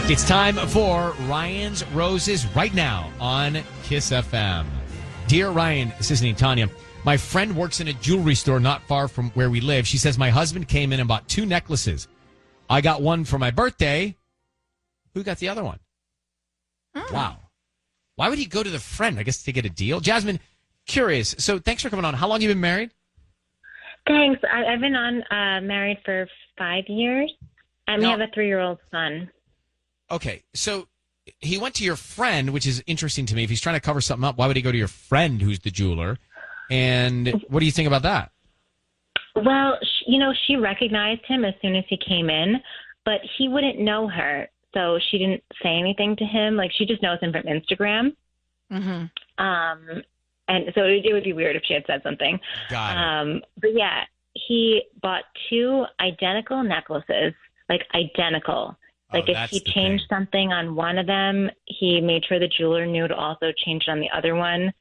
It's time for Ryan's Roses right now on Kiss FM. Dear Ryan, this is Tanya. My friend works in a jewelry store not far from where we live. She says my husband came in and bought 2 necklaces. I got one for my birthday. Who got the other one? Oh. Wow. Why would he go to the friend? I guess to get a deal. Jasmine, curious. So thanks for coming on. How long have you been married? Thanks. I've been married for 5 years, and we have a 3-year-old son. Okay, so he went to your friend, which is interesting to me. If he's trying to cover something up, why would he go to your friend who's the jeweler? And what do you think about that? Well, she recognized him as soon as he came in, but he wouldn't know her, so she didn't say anything to him. Like, she just knows him from Instagram. Mm-hmm. And so it would be weird if she had said something. Got it. But yeah, he bought 2 identical necklaces, like identical. Like if he changed something on one of them, he made sure the jeweler knew to also change it on the other one.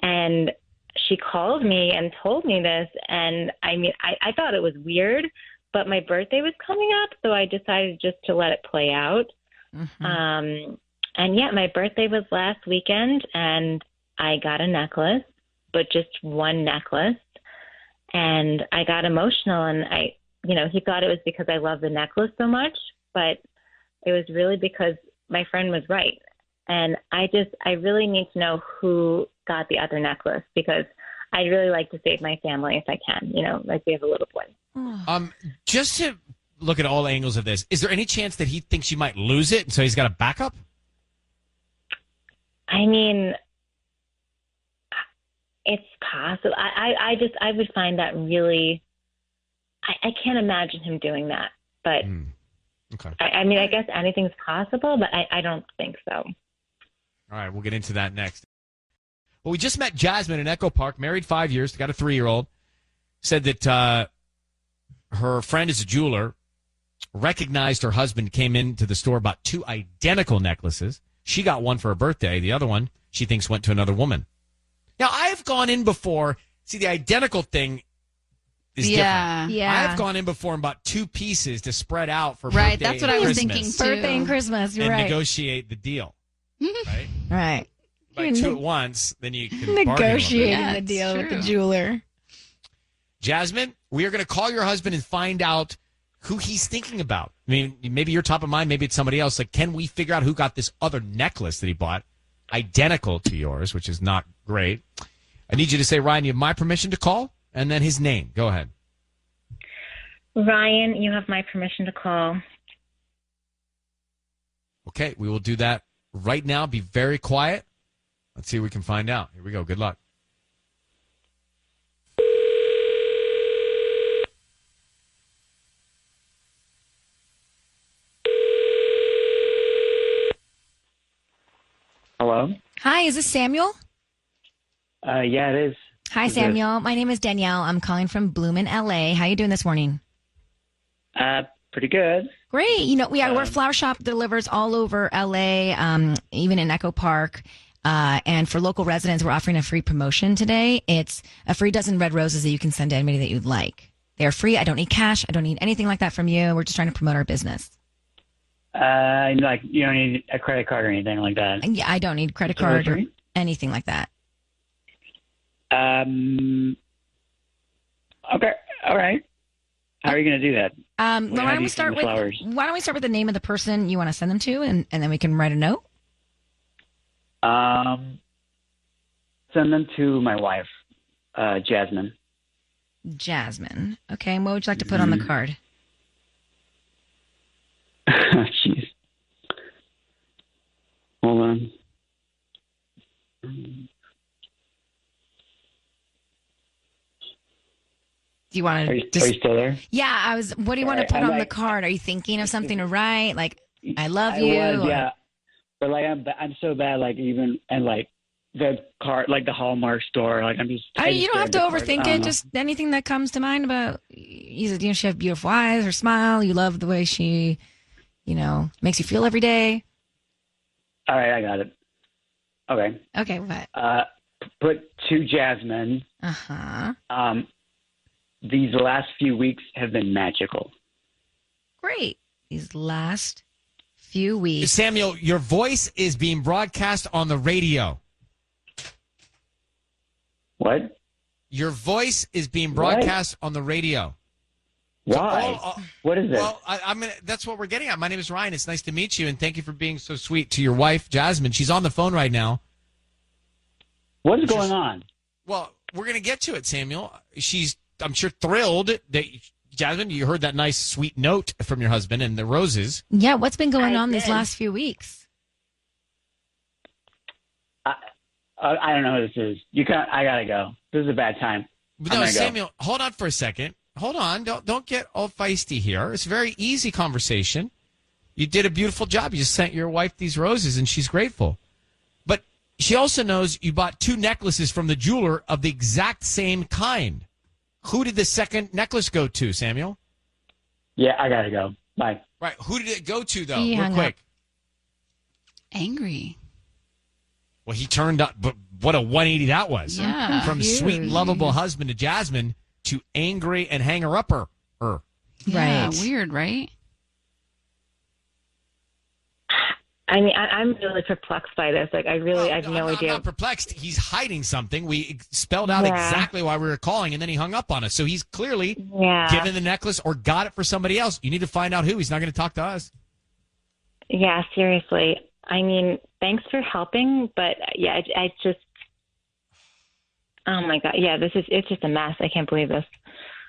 And she called me and told me this. And I mean, I thought it was weird, but my birthday was coming up, so I decided just to let it play out. Mm-hmm. And yeah, my birthday was last weekend, and I got a necklace, but just one necklace. And I got emotional, and he thought it was because I love the necklace so much, but it was really because my friend was right. And I really need to know who got the other necklace, because I'd really like to save my family if I can, like we have a little boy. Just to look at all angles of this, is there any chance that he thinks you might lose it, so he's got a backup? I mean, it's possible. I would find that really, I can't imagine him doing that, but okay. I mean, I guess anything's possible, but I don't think so. All right, we'll get into that next. Well, we just met Jasmine in Echo Park, married 5 years, got a 3-year-old, said that her friend is a jeweler, recognized her husband came into the store, bought 2 identical necklaces. She got one for her birthday. The other one she thinks went to another woman. Now, I've gone in before. See, the identical thing is different. Yeah. I've gone in before and bought 2 pieces to spread out for right, birthday that's what and I was Christmas. thinking, too. Birthday and Christmas, you're and right. negotiate the deal, right? Right. Buy 2 at once, then you can bargain a Negotiating little the bit. deal with the jeweler. Jasmine, we are going to call your husband and find out who he's thinking about. I mean, maybe you're top of mind, maybe it's somebody else. Like, can we figure out who got this other necklace that he bought, identical to yours, which is not great. I need you to say, Ryan, you have my permission to call, and then his name. Go ahead. Ryan, you have my permission to call. Okay, we will do that right now. Be very quiet. Let's see what we can find out. Here we go. Good luck. Hello? Hi, is this Samuel? Yeah, it is. Hi, Samuel. My name is Danielle. I'm calling from Bloomin', LA. How you doing this morning? Pretty good. Great. We're a flower shop that delivers all over LA, even in Echo Park. And for local residents, we're offering a free promotion today. It's a free dozen red roses that you can send to anybody that you'd like. They're free. I don't need cash. I don't need anything like that from you. We're just trying to promote our business. You don't need a credit card or anything like that. Yeah, I don't need credit card or anything like that. Okay. All right. How are you going to do that? Why don't we start with the name of the person you want to send them to, and then we can write a note? Send them to my wife, Jasmine. Jasmine. Okay, and what would you like to put on the card? Jeez. Hold on. Do you want to? Are you still there? Yeah, what do you want to put on the card? Are you thinking of something to write? Like, I love you? Yeah. But I'm so bad, the card, like the Hallmark store, I'm just. You don't have to overthink it. Just anything that comes to mind about, she has beautiful eyes, her smile. You love the way she, makes you feel every day. All right, I got it. Okay. Okay, what? Put to Jasmine. These last few weeks have been magical. Great. These last few weeks. Samuel, your voice is being broadcast on the radio. What? Your voice is being broadcast on the radio. Why? What is it? Well, that's what we're getting at. My name is Ryan. It's nice to meet you, and thank you for being so sweet to your wife, Jasmine. She's on the phone right now. What is going on? Well, we're going to get to it, Samuel. She's, I'm sure, thrilled that, Jasmine, you heard that nice, sweet note from your husband and the roses. Yeah, what's been going on these last few weeks? I don't know who this is. I got to go. This is a bad time. No, Samuel, hold on for a second. Hold on. Don't get all feisty here. It's a very easy conversation. You did a beautiful job. You just sent your wife these roses, and she's grateful. But she also knows you bought 2 necklaces from the jeweler of the exact same kind. Who did the second necklace go to, Samuel? Yeah, I got to go. Bye. Right. Who did it go to, though? He Real quick. Angry. Well, he turned up, but what a 180 that was. Yeah. From sweet, lovable husband to Jasmine to angry and hanger-upper. Yeah, Right. weird, right? I mean, I'm really perplexed by this. Like, I have no idea. I'm not perplexed. He's hiding something. We spelled out exactly why we were calling, and then he hung up on us. So he's clearly given the necklace or got it for somebody else. You need to find out who. He's not going to talk to us. Yeah, seriously. I mean, thanks for helping, but yeah, I just, oh my God. Yeah, it's just a mess. I can't believe this.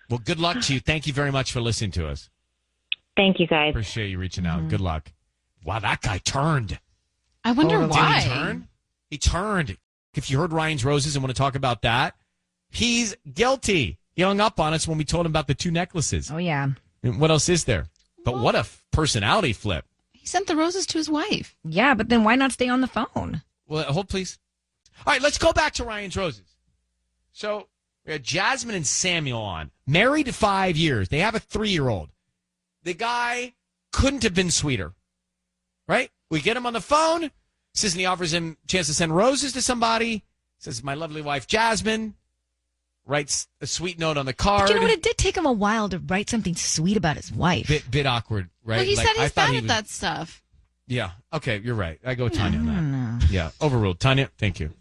Well, good luck to you. Thank you very much for listening to us. Thank you, guys. Appreciate you reaching out. Good luck. Wow, that guy turned. I wonder why. Did he turn? He turned. If you heard Ryan's Roses and want to talk about that, he's guilty. He hung up on us when we told him about the 2 necklaces. Oh, yeah. And what else is there? But what a personality flip. He sent the roses to his wife. Yeah, but then why not stay on the phone? Well, hold, please. All right, let's go back to Ryan's Roses. So we had Jasmine and Samuel on. Married 5 years. They have a 3-year-old. The guy couldn't have been sweeter, right? We get him on the phone. Says, and he offers him a chance to send roses to somebody. Says, my lovely wife, Jasmine. Writes a sweet note on the card. But you know what? It did take him a while to write something sweet about his wife. Bit awkward, right? Well, he said he's bad at that stuff. Yeah. Okay, you're right. I go with Tanya on that. Yeah, overruled. Tanya, thank you.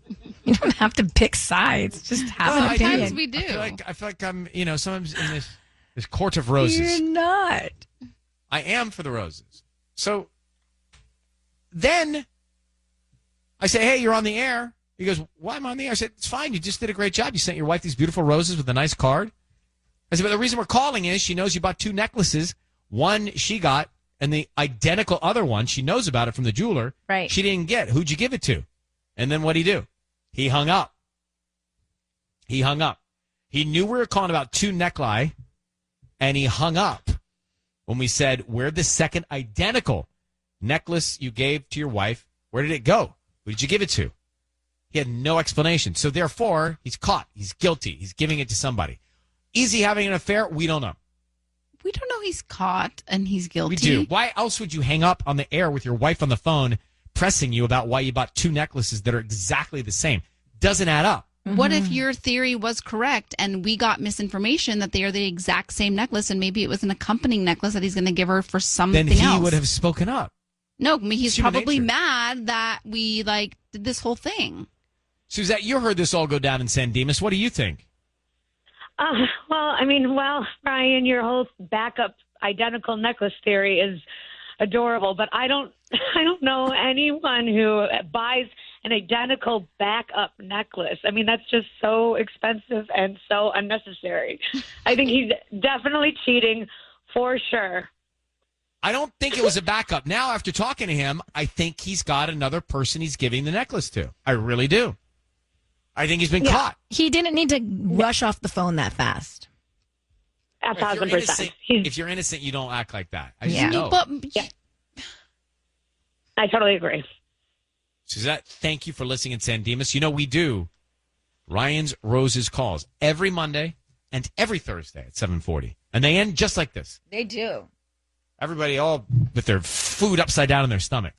You don't have to pick sides. Just have an opinion. Sometimes we do. I feel like I'm, sometimes in this court of roses. You're not. I am for the roses. So then I say, hey, you're on the air. He goes, why am I on the air? I said, it's fine. You just did a great job. You sent your wife these beautiful roses with a nice card. I said, but the reason we're calling is she knows you bought 2 necklaces. One she got, and the identical other one, she knows about it from the jeweler. Right. She didn't get. Who'd you give it to? And then what'd he do? He hung up. He knew we were calling about 2 necklaces, and he hung up when we said, where'd the second identical necklace you gave to your wife, where did it go? Who did you give it to? He had no explanation. So therefore, he's caught. He's guilty. He's giving it to somebody. Is he having an affair? We don't know. We don't know he's caught and he's guilty. We do. Why else would you hang up on the air with your wife on the phone pressing you about why you bought 2 necklaces that are exactly the same? Doesn't add up. What if your theory was correct and we got misinformation that they are the exact same necklace and maybe it was an accompanying necklace that he's going to give her for something else? Then he would have spoken up. No, I mean, he's Human probably nature. mad that we did this whole thing. Suzette, you heard this all go down in San Dimas. What do you think? Ryan, your whole backup identical necklace theory is adorable, but I don't know anyone who buys an identical backup necklace. I mean, that's just so expensive and so unnecessary. I think he's definitely cheating for sure. I don't think it was a backup. Now, after talking to him, I think he's got another person he's giving the necklace to. I really do. I think he's been caught. He didn't need to rush off the phone that fast. 1,000%. If you're innocent, you don't act like that. I just know. I totally agree. Suzette, thank you for listening in San Dimas. You know, we do Ryan's Roses calls every Monday and every Thursday at 7:40. And they end just like this. They do. Everybody all with their food upside down in their stomach.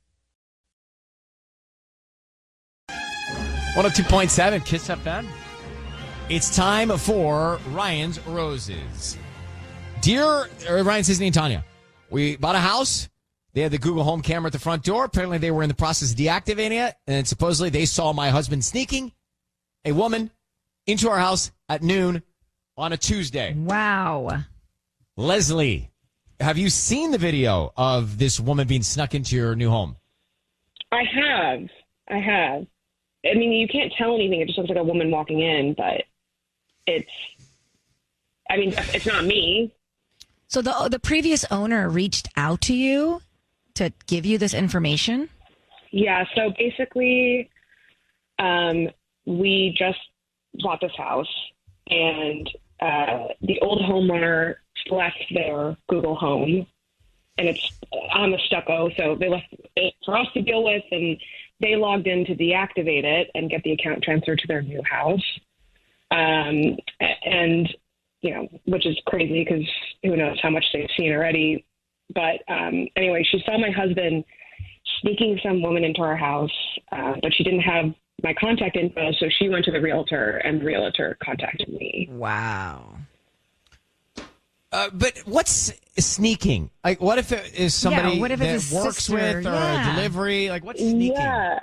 102.7 Kiss FM. It's time for Ryan's Roses. Dear Ryan, Sisney, and Tanya, we bought a house. They had the Google Home camera at the front door. Apparently, they were in the process of deactivating it. And supposedly, they saw my husband sneaking a woman into our house at noon on a Tuesday. Wow. Leslie, have you seen the video of this woman being snuck into your new home? I have. I mean, you can't tell anything. It just looks like a woman walking in, but it's not me. So the previous owner reached out to you to give you this information? Yeah, so basically, we just bought this house, and the old homeowner left their Google Home, and it's on the stucco, so they left it for us to deal with, and they logged in to deactivate it and get the account transferred to their new house. And, you know, which is crazy because who knows how much they've seen already. But anyway, she saw my husband sneaking some woman into our house, but she didn't have my contact info, so she went to the realtor, and the realtor contacted me. Wow. But what's sneaking? Like, what if it is somebody what if that it's a works sister? with or a delivery? Like, what's sneaking? Yeah,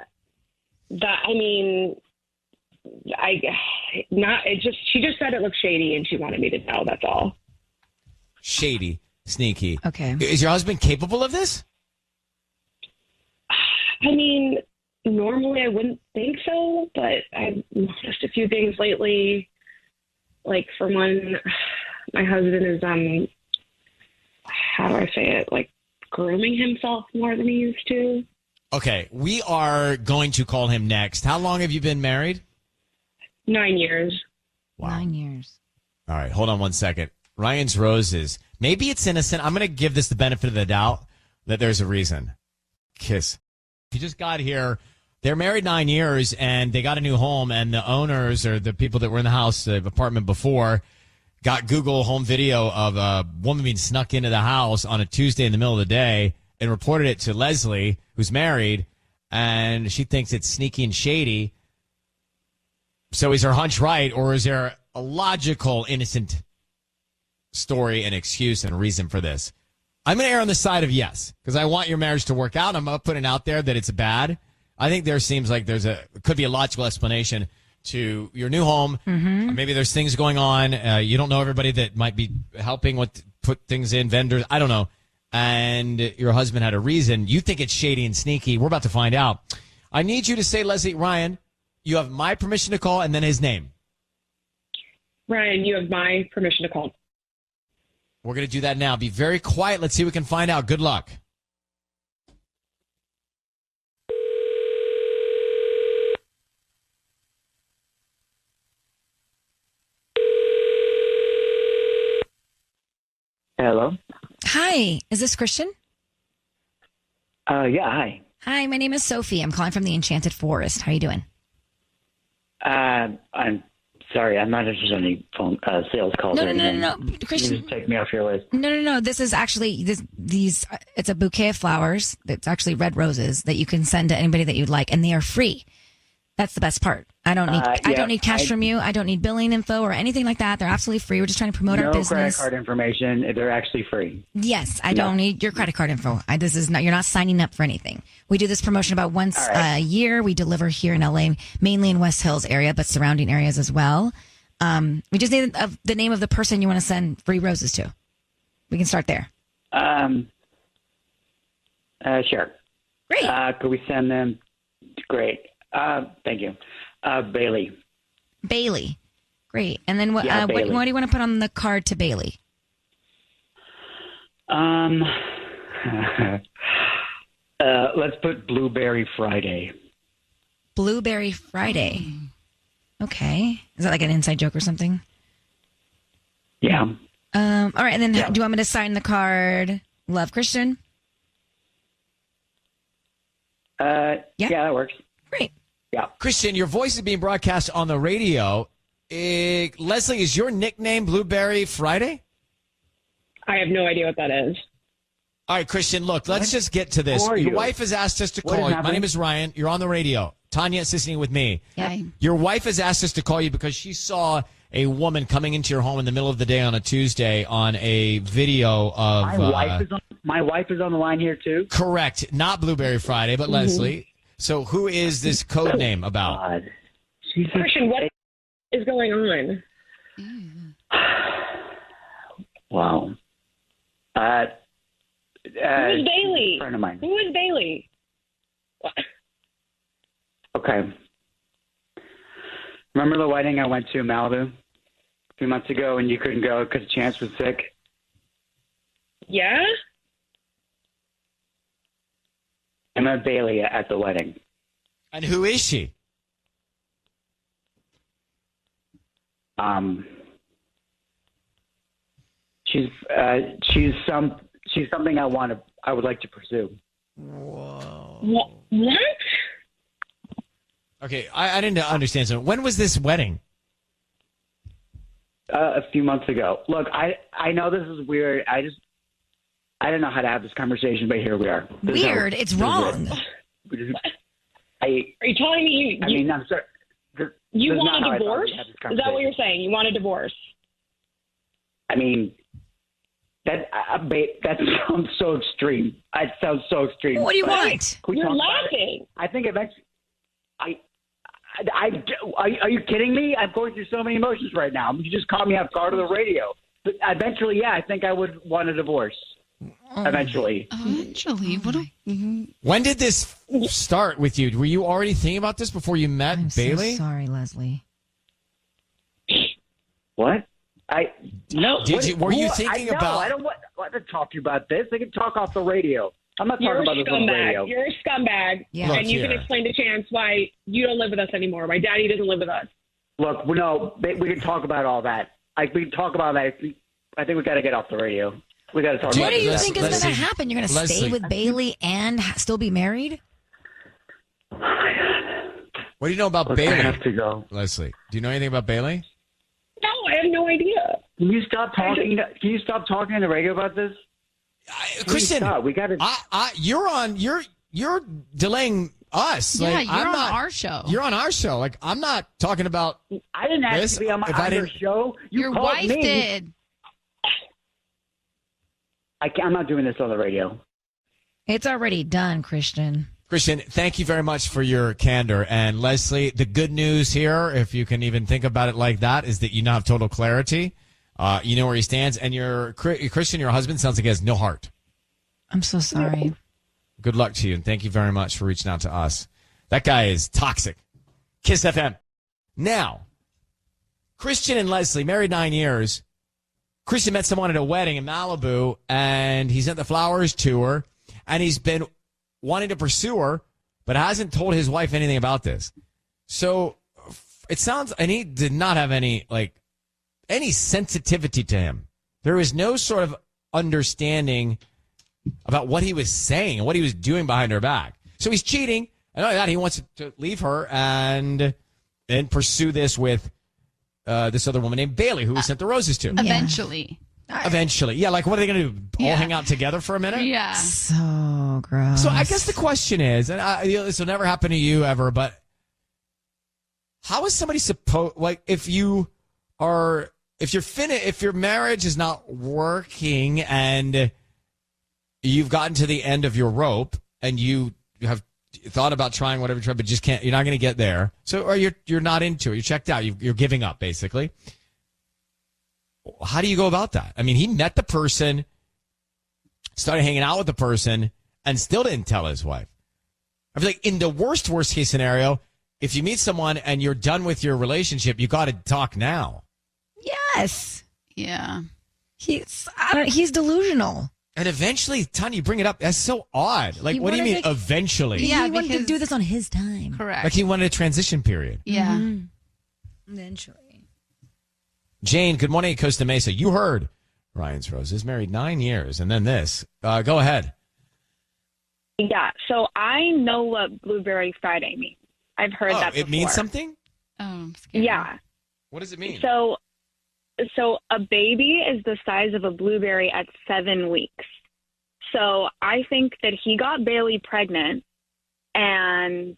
she just said it looked shady, and she wanted me to know. That's all. Shady, sneaky. Okay. Is your husband capable of this? I mean, normally I wouldn't think so, but I've noticed a few things lately. Like, for one, my husband is, how do I say it? Like, grooming himself more than he used to. Okay, we are going to call him next. How long have you been married? 9 years. Wow. 9 years. All right, hold on one second. Ryan's Roses. Maybe it's innocent. I'm going to give this the benefit of the doubt that there's a reason. Kiss. He just got here. They're married 9 years, and they got a new home, and the owners or the people that were in the house, the apartment before, got Google Home video of a woman being snuck into the house on a Tuesday in the middle of the day and reported it to Leslie, who's married, and she thinks it's sneaky and shady. So is her hunch right, or is there a logical, innocent story and excuse and reason for this? I'm going to err on the side of yes, because I want your marriage to work out. I'm putting out there that it's bad. I think there seems like could be a logical explanation to your new home. Mm-hmm. Maybe there's things going on. You don't know everybody that might be helping put things in, vendors. I don't know. And your husband had a reason. You think it's shady and sneaky. We're about to find out. I need you to say, Leslie, Ryan, you have my permission to call, and then his name. Ryan, you have my permission to call. We're going to do that now. Be very quiet. Let's see what we can find out. Good luck. Hello. Hi, is this Christian? Yeah, hi. Hi, my name is Sophie. I'm calling from the Enchanted Forest. How are you doing? I'm sorry, I'm not interested in any phone sales calls. No, Christian. You just take me off your list. No. This is actually these. It's a bouquet of flowers. It's actually red roses that you can send to anybody that you'd like, and they are free. That's the best part. I don't need cash from you. I don't need billing info or anything like that. They're absolutely free. We're just trying to promote our business. No credit card information. They're actually free. Yes, I don't need your credit card info. You're not signing up for anything. We do this promotion about once a year. We deliver here in LA, mainly in West Hills area, but surrounding areas as well. We just need the name of the person you want to send free roses to. We can start there. Sure. Great. Could we send them? Great. Thank you. Bailey. Bailey. Great. And then what do you want to put on the card to Bailey? Let's put Blueberry Friday. Blueberry Friday. Okay. Is that like an inside joke or something? Yeah. All right. And then do you want me to sign the card? Love, Christian? Yeah, that works. Great. Yeah. Christian, your voice is being broadcast on the radio. Leslie, is your nickname Blueberry Friday? I have no idea what that is. All right, Christian, look, let's just get to this. Your wife has asked us to call you. My name is Ryan. You're on the radio. Tanya is listening with me. Yeah. Your wife has asked us to call you because she saw a woman coming into your home in the middle of the day on a Tuesday on a video of... My wife is on the line here, too? Correct. Not Blueberry Friday, but Leslie. So who is this code name about? God. Christian, what is going on? Wow. Who is Bailey? A friend of mine. Who is Bailey? What? Okay. Remember the wedding I went to in Malibu a few months ago and you couldn't go because Chance was sick? Yeah? I met Bailey at the wedding. And who is she? She's something I would like to pursue. Whoa. What? Okay, I didn't understand something. When was this wedding? A few months ago. Look, I know this is weird. I don't know how to have this conversation, but here we are. Weird. It's wrong. Are you telling me I'm sorry. You want a divorce? Is that what you're saying? You want a divorce? I mean, that sounds so extreme. It sounds so extreme. What do you want? You're laughing. I think eventually. Are you kidding me? I'm going through so many emotions right now. You just caught me off guard on the radio. But eventually, yeah, I think I would want a divorce. Eventually. Eventually. When did this start with you? Were you already thinking about this before you met Bailey? So sorry, Leslie. What? No. Were you thinking about? I don't want to talk to you about this. I can talk off the radio. I'm not talking about this on the radio. You're a scumbag. Yeah. And you can explain to Chance why you don't live with us anymore. My daddy doesn't live with us. Look, no, we can talk about all that. We can talk about that. I think we got to get off the radio. We got to talk about What do you that. think is going to happen? You're going to stay with Bailey and still be married? What do you know about Bailey? I have to go. Leslie, do you know anything about Bailey? No, I have no idea. Can you stop talking? Can you stop talking on the radio about this? Christian, we got to. You're delaying us. Yeah, like, you're on our show. You're on our show. Like, I'm not talking about. I didn't ask to be on your show. Your wife did. I'm not doing this on the radio. It's already done, Christian. Christian, thank you very much for your candor. And Leslie, the good news here, if you can even think about it like that, is that you now have total clarity. You know where he stands. And Christian, your husband, sounds like he has no heart. I'm so sorry. Good luck to you. And thank you very much for reaching out to us. That guy is toxic. Kiss FM. Now, Christian and Leslie, married 9 years. Christian met someone at a wedding in Malibu, and he's at the Flowers tour, and he's been wanting to pursue her, but hasn't told his wife anything about this. So it sounds, and he did not have any sensitivity to him. There was no sort of understanding about what he was saying and what he was doing behind her back. So he's cheating, and not only that, he wants to leave her and pursue this with this other woman named Bailey, who he sent the roses to. Eventually. Eventually. Yeah, like what are they going to do? All hang out together for a minute? Yeah. So gross. So I guess the question is, and this will never happen to you ever, but how is somebody supposed, like, if your marriage is not working and you've gotten to the end of your rope and you have thought about trying whatever you try, but just can't, you're not going to get there. So, or you're not into it. You're checked out. You're giving up, basically. How do you go about that? I mean, he met the person, started hanging out with the person, and still didn't tell his wife. I feel like in the worst case scenario, if you meet someone and you're done with your relationship, you got to talk now. Yes. Yeah. He's delusional. And eventually, Tanya, you bring it up. That's so odd. Like, what do you mean eventually? He wanted to do this on his time. Correct. Like he wanted a transition period. Yeah. Mm-hmm. Eventually. Jane, good morning, Costa Mesa. You heard Ryan's Roses, married 9 years, and then this. Go ahead. Yeah, so I know what Blueberry Friday means. I've heard that before. It means something? Oh, I'm scared. Yeah. What does it mean? So a baby is the size of a blueberry at 7 weeks. So I think that he got Bailey pregnant, and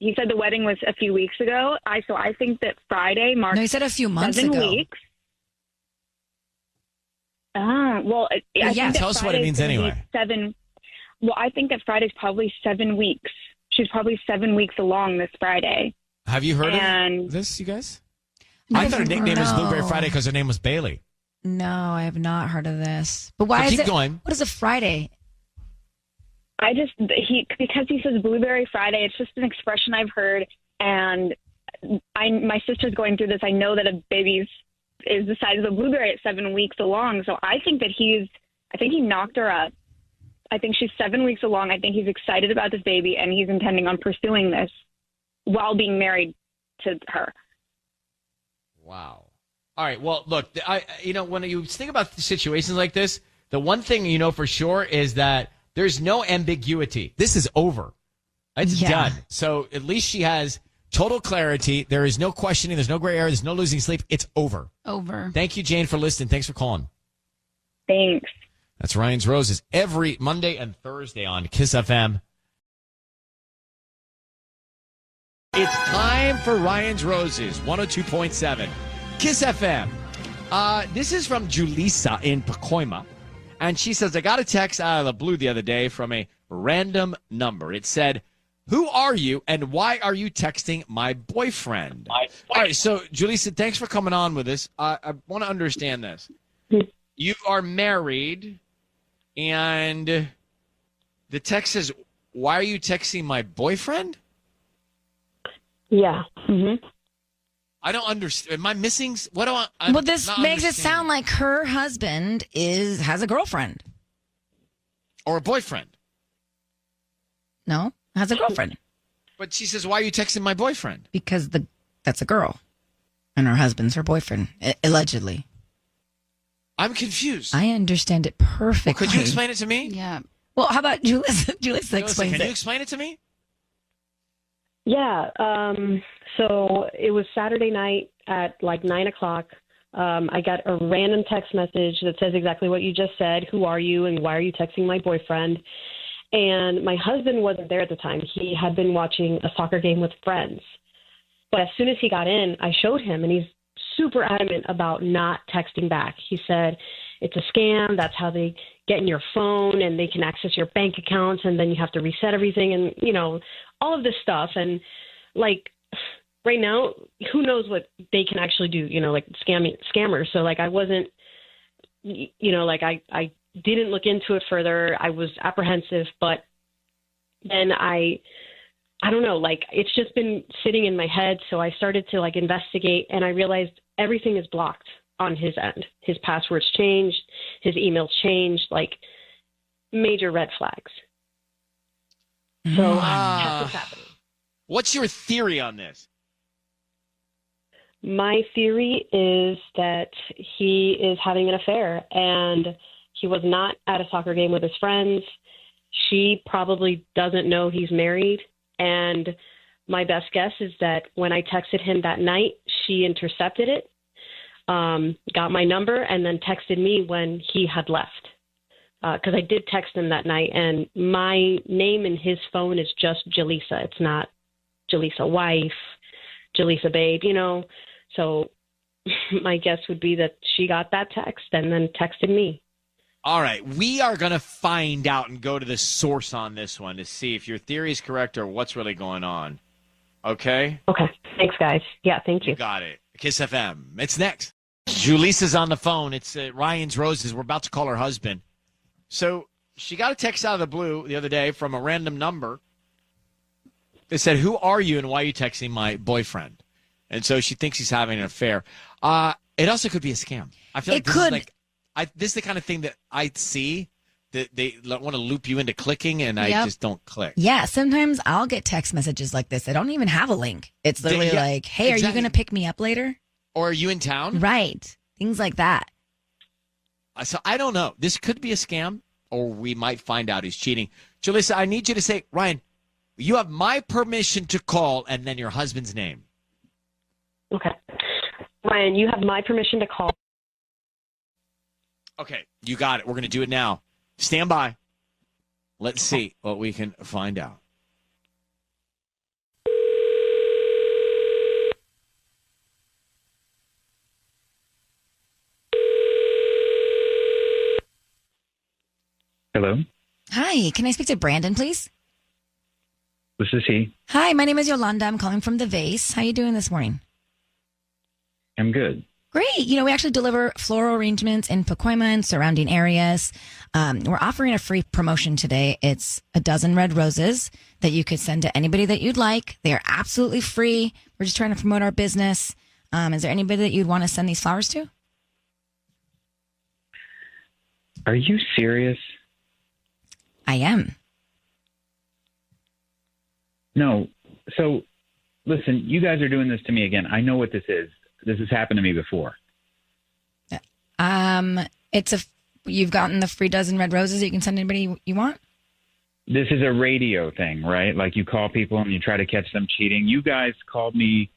He said the wedding was a few weeks ago. So I think that Friday marks. No, he said a few months 7 ago. weeks. Well, yeah. Tell us what it means anyway. 7. Well, I think that Friday's probably 7 weeks. She's probably 7 weeks along this Friday. Have you heard of this, you guys? I thought her nickname was Blueberry Friday because her name was Bailey. No, I have not heard of this. But why so is keep it? Going. What is a Friday? Because he says Blueberry Friday. It's just an expression I've heard, and my sister's going through this. I know that a baby is the size of a blueberry at 7 weeks along. So I think that he knocked her up. I think she's 7 weeks along. I think he's excited about this baby, and he's intending on pursuing this while being married to her. Wow. All right. Well, look, when you think about situations like this, the one thing you know for sure is that there's no ambiguity. This is over. It's done. So at least she has total clarity. There is no questioning. There's no gray area. There's no losing sleep. It's over. Over. Thank you, Jane, for listening. Thanks for calling. Thanks. That's Ryan's Roses every Monday and Thursday on Kiss FM. It's time for Ryan's Roses, 102.7 Kiss FM. This is from Julissa in Pacoima. And she says, I got a text out of the blue the other day from a random number. It said, who are you and why are you texting my boyfriend? All right, so Julissa, thanks for coming on with us. I want to understand this. You are married, and the text says, why are you texting my boyfriend? Yeah. Mm-hmm. I don't understand. Am I missing? What do I? Well, this makes it sound like her husband has a girlfriend or a boyfriend. No, has a girlfriend. But she says, "Why are you texting my boyfriend?" Because that's a girl, and her husband's her boyfriend, allegedly. I'm confused. I understand it perfectly. Well, could you explain it to me? Yeah. Well, how about Julissa explains it? Can you explain it to me? Yeah. So it was Saturday night at like 9 o'clock. I got a random text message that says exactly what you just said. Who are you and why are you texting my boyfriend? And my husband wasn't there at the time. He had been watching a soccer game with friends. But as soon as he got in, I showed him, and he's super adamant about not texting back. He said, it's a scam. That's how they get in your phone, and they can access your bank accounts, and then you have to reset everything, and, all of this stuff. And, like, right now, who knows what they can actually do, like scammers. So, like, I wasn't, I didn't look into it further. I was apprehensive, but then I don't know, like, it's just been sitting in my head. So I started to, like, investigate, and I realized everything is blocked on his end. His passwords changed, his emails changed, like, major red flags. So that's what's happening. What's your theory on this? My theory is that he is having an affair, and he was not at a soccer game with his friends. She probably doesn't know he's married. And my best guess is that when I texted him that night, she intercepted it, got my number, and then texted me when he had left. Because I did text him that night, and my name in his phone is just Julissa. It's not Julissa wife, Julissa babe, So my guess would be that she got that text and then texted me. All right, we are going to find out and go to the source on this one to see if your theory is correct or what's really going on. Okay? Okay. Thanks, guys. Yeah, thank you. You got it. Kiss FM. It's next. Julissa's on the phone. It's Ryan's Roses. We're about to call her husband. So she got a text out of the blue the other day from a random number. It said, who are you and why are you texting my boyfriend? And so she thinks he's having an affair. It also could be a scam. I feel like this is the kind of thing that I see that they want to loop you into clicking, and I just don't click. Yeah, sometimes I'll get text messages like this. I don't even have a link. It's literally like, hey, are you going to pick me up later? Or are you in town? Right. Things like that. So I don't know. This could be a scam, or we might find out he's cheating. Julissa, I need you to say, Ryan, you have my permission to call, and then your husband's name. Okay. Ryan, you have my permission to call. Okay, you got it. We're going to do it now. Stand by. Let's see what we can find out. Hello? Hi, can I speak to Brandon, please? This is he. Hi, my name is Yolanda. I'm calling from The Vase. How you doing this morning? I'm good. Great. We actually deliver floral arrangements in Pacoima and surrounding areas. We're offering a free promotion today. It's a dozen red roses that you could send to anybody that you'd like. They are absolutely free. We're just trying to promote our business. Is there anybody that you'd want to send these flowers to? Are you serious? I am. No. So, listen, you guys are doing this to me again. I know what this is. This has happened to me before. You've gotten the free dozen red roses that you can send anybody you want? This is a radio thing, right? Like you call people and you try to catch them cheating. You guys called me,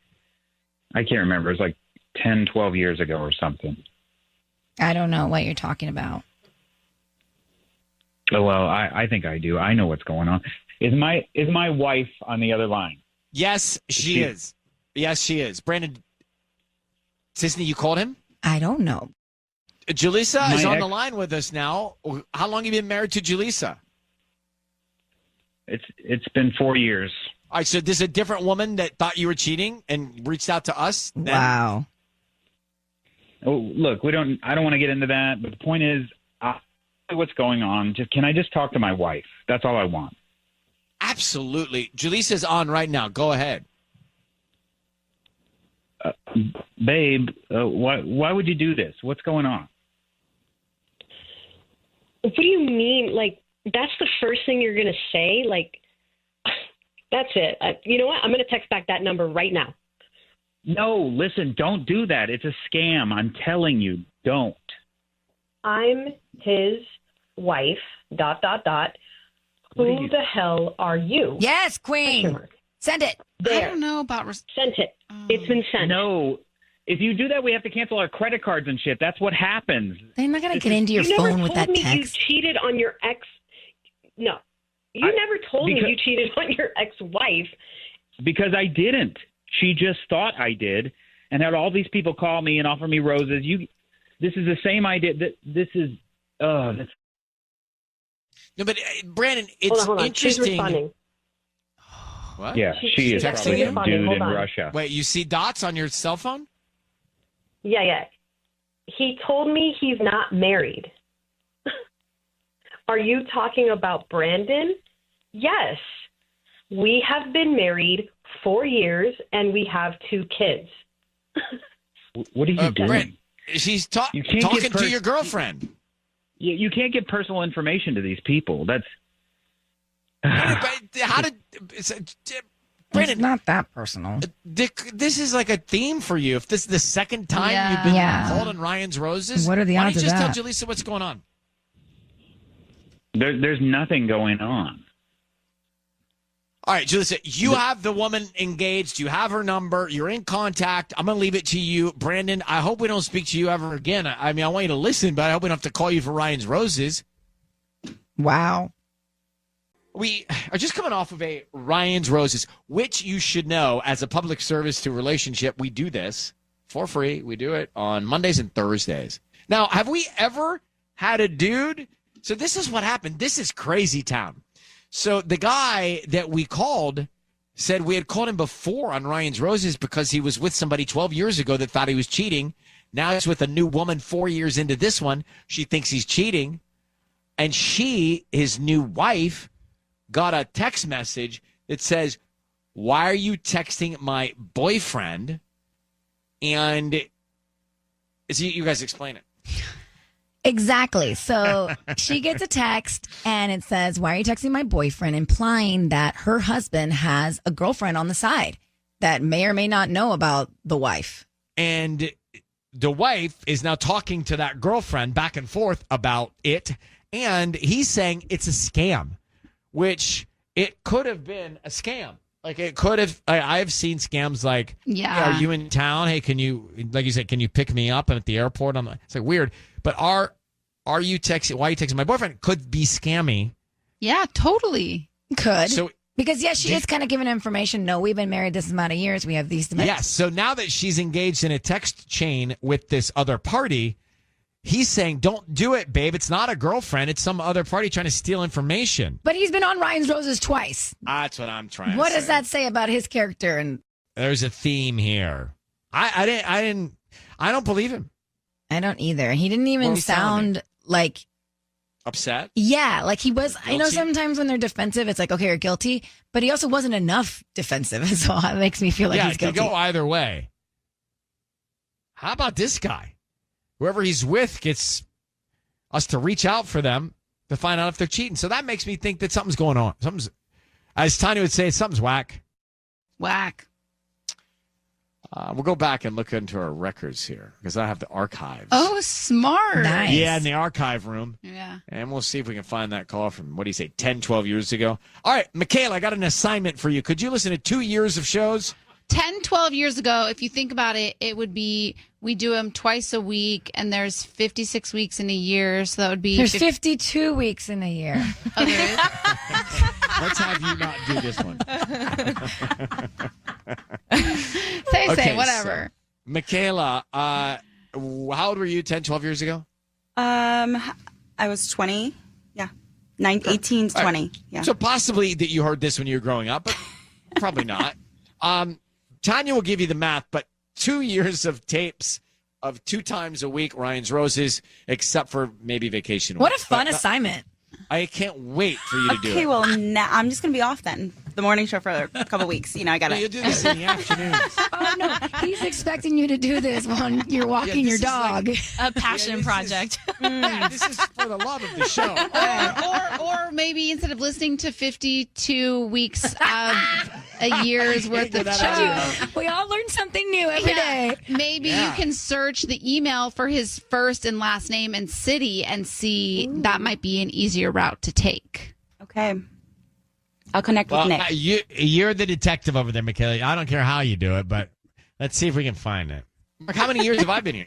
I can't remember. It was like 10, 12 years ago or something. I don't know what you're talking about. Oh, well, I think I do. I know what's going on. Is my wife on the other line? Yes, she is. Yes, she is. Brandon, Sisney, you called him? I don't know. Julissa is on the line with us now. How long have you been married to Julissa? It's been 4 years. All right, so there's a different woman that thought you were cheating and reached out to us? Wow. Oh, look, I don't want to get into that, but the point is, what's going on? Can I just talk to my wife? That's all I want. Absolutely. Julissa's on right now. Go ahead. Babe, why would you do this? What's going on? What do you mean? Like, that's the first thing you're going to say? Like, that's it. You know what? I'm going to text back that number right now. No, listen, don't do that. It's a scam. I'm telling you, don't. I'm his wife, ... Who the hell are you? Yes, Queen. Send it. There. I don't know about... Sent it. It's been sent. No. If you do that, we have to cancel our credit cards and shit. That's what happens. They're not going to get into your phone with that text. You never told me you cheated on your ex. No. You never told me you cheated on your ex-wife. Because I didn't. She just thought I did and had all these people call me and offer me roses. This is the same idea. This is... that's... No, but Brandon, it's hold on. interesting. She's responding. What? Yeah, she is probably some dude in Russia. Wait, you see dots on your cell phone? Yeah. He told me he's not married. Are you talking about Brandon? Yes. We have been married 4 years, and we have 2 kids. What are you doing? Brent, she's talking to your girlfriend. You can't give personal information to these people. That's... Brandon, it's not that personal. Dick, this is like a theme for you. If this is the second time you've been called on Ryan's Roses, what are the odds why don't you of that? just tell Julissa what's going on? There's nothing going on. All right, Julissa, you have the woman engaged. You have her number. You're in contact. I'm going to leave it to you. Brandon, I hope we don't speak to you ever again. I mean, I want you to listen, but I hope we don't have to call you for Ryan's Roses. Wow. We are just coming off of a Ryan's Roses, which you should know as a public service to relationship. We do this for free. We do it on Mondays and Thursdays. Now, have we ever had a dude? So this is what happened. This is crazy town. So the guy that we called said we had called him before on Ryan's Roses because he was with somebody 12 years ago that thought he was cheating. Now he's with a new woman 4 years into this one. She thinks he's cheating. And she, his new wife, got a text message that says, "Why are you texting my boyfriend?" And you guys explain it. Exactly. So she gets a text and it says, "Why are you texting my boyfriend?" implying that her husband has a girlfriend on the side that may or may not know about the wife. And the wife is now talking to that girlfriend back and forth about it. And he's saying it's a scam, which it could have been a scam. Like it could have, I've seen scams like, yeah, "Are you in town? Hey, can you, like you said, can you pick me up? I'm at the airport." I'm like, it's like weird. But are you texting? Why are you texting my boyfriend? Could be scammy. Yeah, totally. Could. So because she is kind of giving information. No, we've been married this amount of years. We have these dimensions. Yes. So now that she's engaged in a text chain with this other party, He's saying, don't do it, babe. It's not a girlfriend. It's some other party trying to steal information. But he's been on Ryan's Roses twice. That's what I'm trying to say. What does that say about his character? And there's a theme here. I don't believe him. I don't either. He didn't even sound like upset. Yeah, like he was. I know sometimes when they're defensive, it's like, okay, you're guilty. But he also wasn't enough defensive, so it makes me feel like he's guilty. It could go either way. How about this guy? Whoever he's with gets us to reach out for them to find out if they're cheating. So that makes me think that something's going on. Something's, as Tanya would say, something's whack. Whack. We'll go back and look into our records here because I have the archives. Oh, smart. Nice. Yeah, in the archive room. Yeah. And we'll see if we can find that call from, what do you say, 10, 12 years ago. All right, Michaela, I got an assignment for you. Could you listen to 2 years of shows? 10, 12 years ago, if you think about it, it would be, we do them twice a week, and there's 56 weeks in a year, so that would be... There's 52 weeks in a year. Oh, there is? Let's have you not do this one. Say, whatever. So, Michaela, how old were you 10, 12 years ago? I was 20. Yeah. 18 to 20. Right. Yeah. So possibly that you heard this when you were growing up, but probably not. Tanya will give you the math, but 2 years of tapes of 2 times a week, Ryan's Roses, except for maybe vacation. What a fun assignment. I can't wait for you to do it. Okay, well, now I'm just going to be off then. The morning show for a couple of weeks. I got to. You'll do this in the afternoons. Oh, no. He's expecting you to do this while you're walking your dog. Like a passion project. Yeah, this is for the love of the show. Or maybe instead of listening to 52 weeks of a year's worth of show. We all learn something new every day. Maybe you can search the email for his first and last name and city and see that might be an easier route to take. Okay. I'll connect with Nick. You're the detective over there, Michaela. I don't care how you do it, but let's see if we can find it. Mark, how many years have I been here?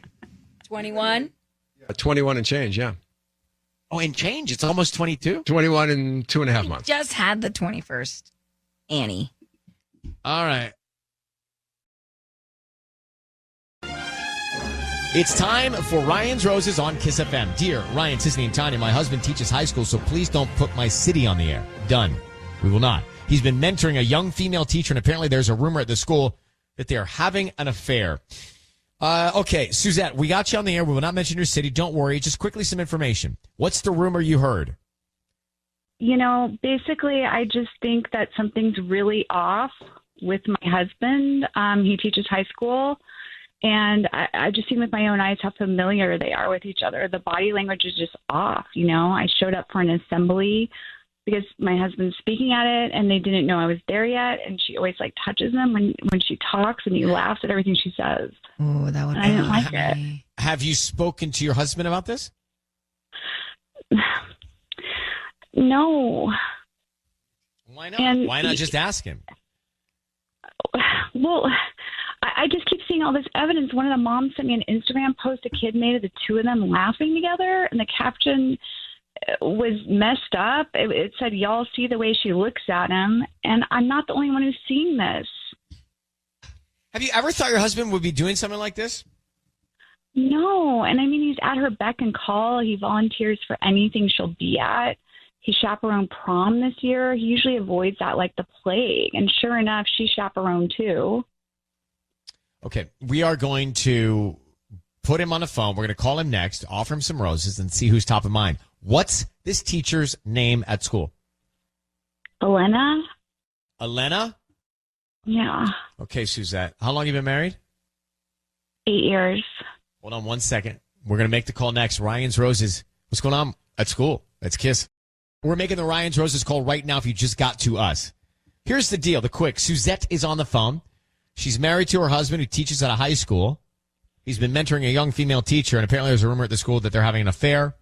21. 21 and change, yeah. Oh, and change. It's almost 22. 21 and 2.5 months. Just had the 21st. Annie. All right. It's time for Ryan's Roses on Kiss FM. Dear Ryan, Sisney, and Tanya, my husband teaches high school, so please don't put my city on the air. Done. We will not. He's been mentoring a young female teacher, and apparently there's a rumor at the school that they are having an affair. Okay, Suzette, we got you on the air. We will not mention your city. Don't worry. Just quickly some information. What's the rumor you heard? Basically, I just think that something's really off with my husband. He teaches high school, and I just seen with my own eyes how familiar they are with each other. The body language is just off. I showed up for an assembly because my husband's speaking at it, and they didn't know I was there yet. And she always touches him when she talks, and he laughs at everything she says. Oh, that would be. I didn't like it. Have you spoken to your husband about this? No. Why not? Why not just ask him? Well, I just keep seeing all this evidence. One of the moms sent me an Instagram post a kid made of the two of them laughing together, and the caption was messed up. It said, "Y'all see the way she looks at him," and I'm not the only one who's seeing this. Have you ever thought your husband would be doing something like this? No, and he's at her beck and call. He volunteers for anything she'll be at. He chaperoned prom this year. He usually avoids that like the plague, and sure enough, she chaperoned too. Okay, we are going to put him on the phone. We're going to call him next, offer him some roses, and see who's top of mind. What's this teacher's name at school? Elena. Elena? Yeah. Okay, Suzette. How long have you been married? 8 years. Hold on 1 second. We're going to make the call next. Ryan's Roses. What's going on at school? Let's kiss. We're making the Ryan's Roses call right now if you just got to us. Here's the deal, the quick. Suzette is on the phone. She's married to her husband who teaches at a high school. He's been mentoring a young female teacher, and apparently there's a rumor at the school that they're having an affair.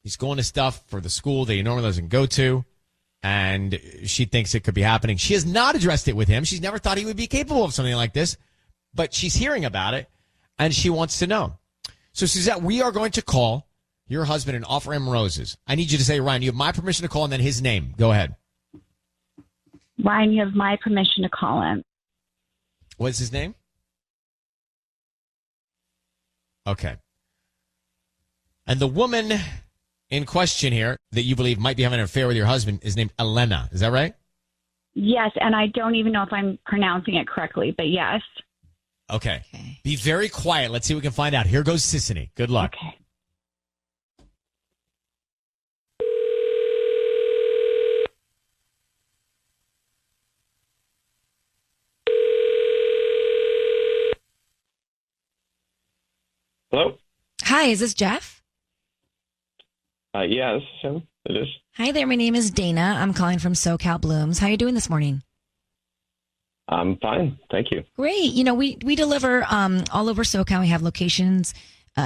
He's going to stuff for the school that he normally doesn't go to, and she thinks it could be happening. She has not addressed it with him. She's never thought he would be capable of something like this, but she's hearing about it, and she wants to know. So, Suzette, we are going to call your husband and offer him roses. I need you to say, Ryan, you have my permission to call, and then his name. Go ahead. Ryan, you have my permission to call him. What's his name? Okay. And the woman in question here that you believe might be having an affair with your husband is named Elena. Is that right? Yes, and I don't even know if I'm pronouncing it correctly, but yes. Okay. Be very quiet. Let's see what we can find out. Here goes Sissany. Good luck. Okay. Hello? Hi, is this Jeff? Yeah, this is him. It is. Hi there, my name is Dana. I'm calling from SoCal Blooms. How are you doing this morning? I'm fine. Thank you. Great. You know, we deliver all over SoCal. We have locations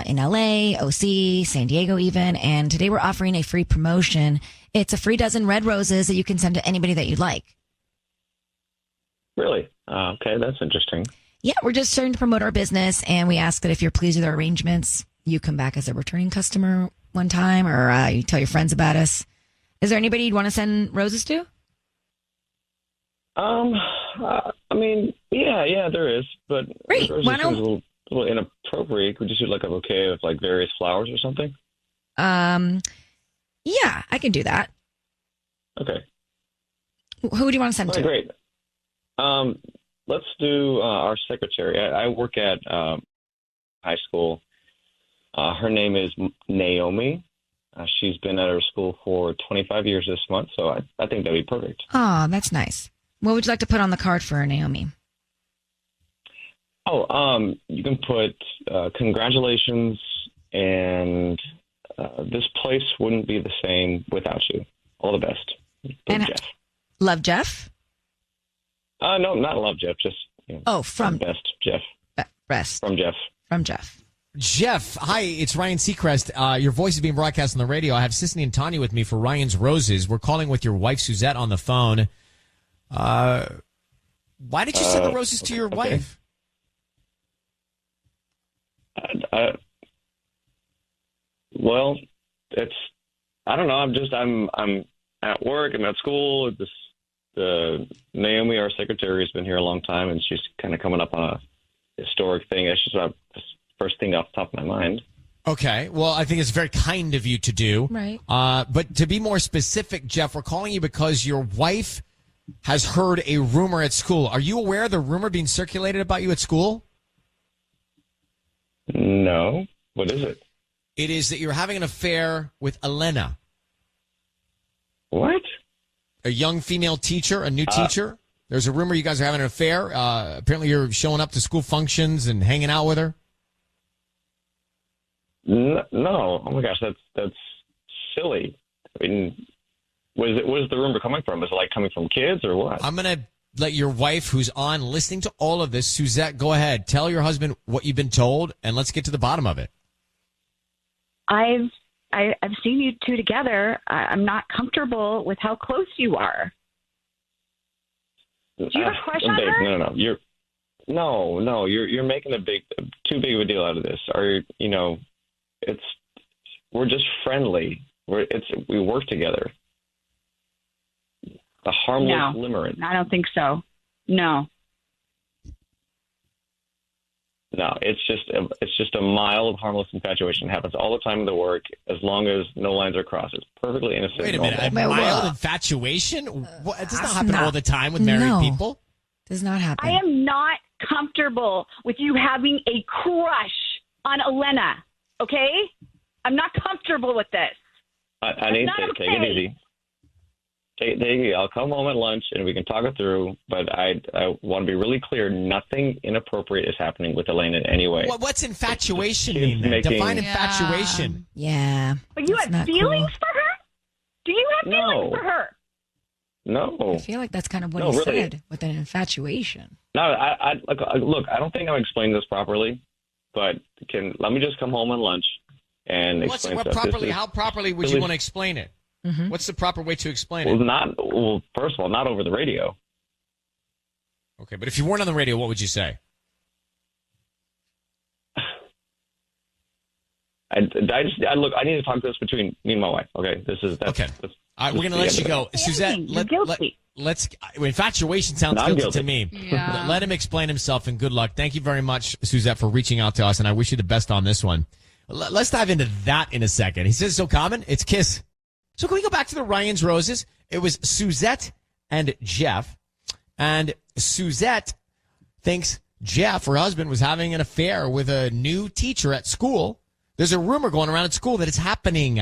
in LA, OC, San Diego even. And today we're offering a free promotion. It's a free dozen red roses that you can send to anybody that you'd like. Really? Okay, that's interesting. Yeah, we're just starting to promote our business, and we ask that if you're pleased with our arrangements, you come back as a returning customer one time, or you tell your friends about us. Is there anybody you'd want to send roses to? I mean, yeah, there is, but great. Why don't... a little inappropriate. Could you do like a bouquet of like various flowers or something? Yeah, I can do that. Okay. Who do you want to send to? Great. Let's do our secretary. I work at high school. Her name is Naomi. She's been at her school for 25 years this month, so I think that'd be perfect. Oh, that's nice. What would you like to put on the card for Naomi? Oh, you can put congratulations, and this place wouldn't be the same without you. All the best. And Jeff. Love Jeff? No, not love Jeff. Just from best Jeff. Rest from Jeff. From Jeff. Jeff, hi, it's Ryan Seacrest. Your voice is being broadcast on the radio. I have Sissany and Tanya with me for Ryan's Roses. We're calling with your wife, Suzette, on the phone. Why did you send the roses to your wife? Well, I don't know. I'm at work. I'm at school. Naomi, our secretary, has been here a long time, and she's kind of coming up on a historic thing. It's just the first thing off the top of my mind. Okay. Well, I think it's very kind of you to do. Right. But to be more specific, Jeff, we're calling you because your wife has heard a rumor at school. Are you aware of the rumor being circulated about you at school? No. What is it? It is that you're having an affair with Elena. What? A young female teacher, a new teacher. There's a rumor you guys are having an affair. Apparently you're showing up to school functions and hanging out with her. No. Oh my gosh, that's silly. I mean, where's the rumor coming from? Is it like coming from kids or what? I'm going to let your wife, who's on listening to all of this, Suzette, go ahead. Tell your husband what you've been told, and let's get to the bottom of it. I've seen you two together. I'm not comfortable with how close you are. Do you have a crush on her? No. You're making too big of a deal out of this. We're just friendly. We work together. A harmless limerence. I don't think so. No, it's just a mild, harmless infatuation. It happens all the time in the work, as long as no lines are crossed. It's perfectly innocent. Wait a minute, a mild infatuation? It does not happen all the time with married people. Does not happen. I am not comfortable with you having a crush on Elena. Okay, I'm not comfortable with this. I need to take it easy. Take it easy. I'll come home at lunch and we can talk it through. But I want to be really clear. Nothing inappropriate is happening with Elena in any way. What's infatuation mean? Define infatuation. Yeah. But you have feelings for her? Do you have feelings for her? No. I feel like that's kind of what he said with an infatuation. No, look, I don't think I'm explaining this properly. But let me just come home at lunch and explain stuff. How properly would you want to explain it? Mm-hmm. What's the proper way to explain it? First of all, not over the radio. Okay, but if you weren't on the radio, what would you say? I need to talk this between me and my wife. Okay, okay. All right, we're gonna let you go, Suzette. Let's. Infatuation sounds guilty to me. Yeah. Let him explain himself, and good luck. Thank you very much, Suzette, for reaching out to us, and I wish you the best on this one. Let's dive into that in a second. He says it's so common. It's kiss. So can we go back to the Ryan's Roses? It was Suzette and Jeff. And Suzette thinks Jeff, her husband, was having an affair with a new teacher at school. There's a rumor going around at school that it's happening.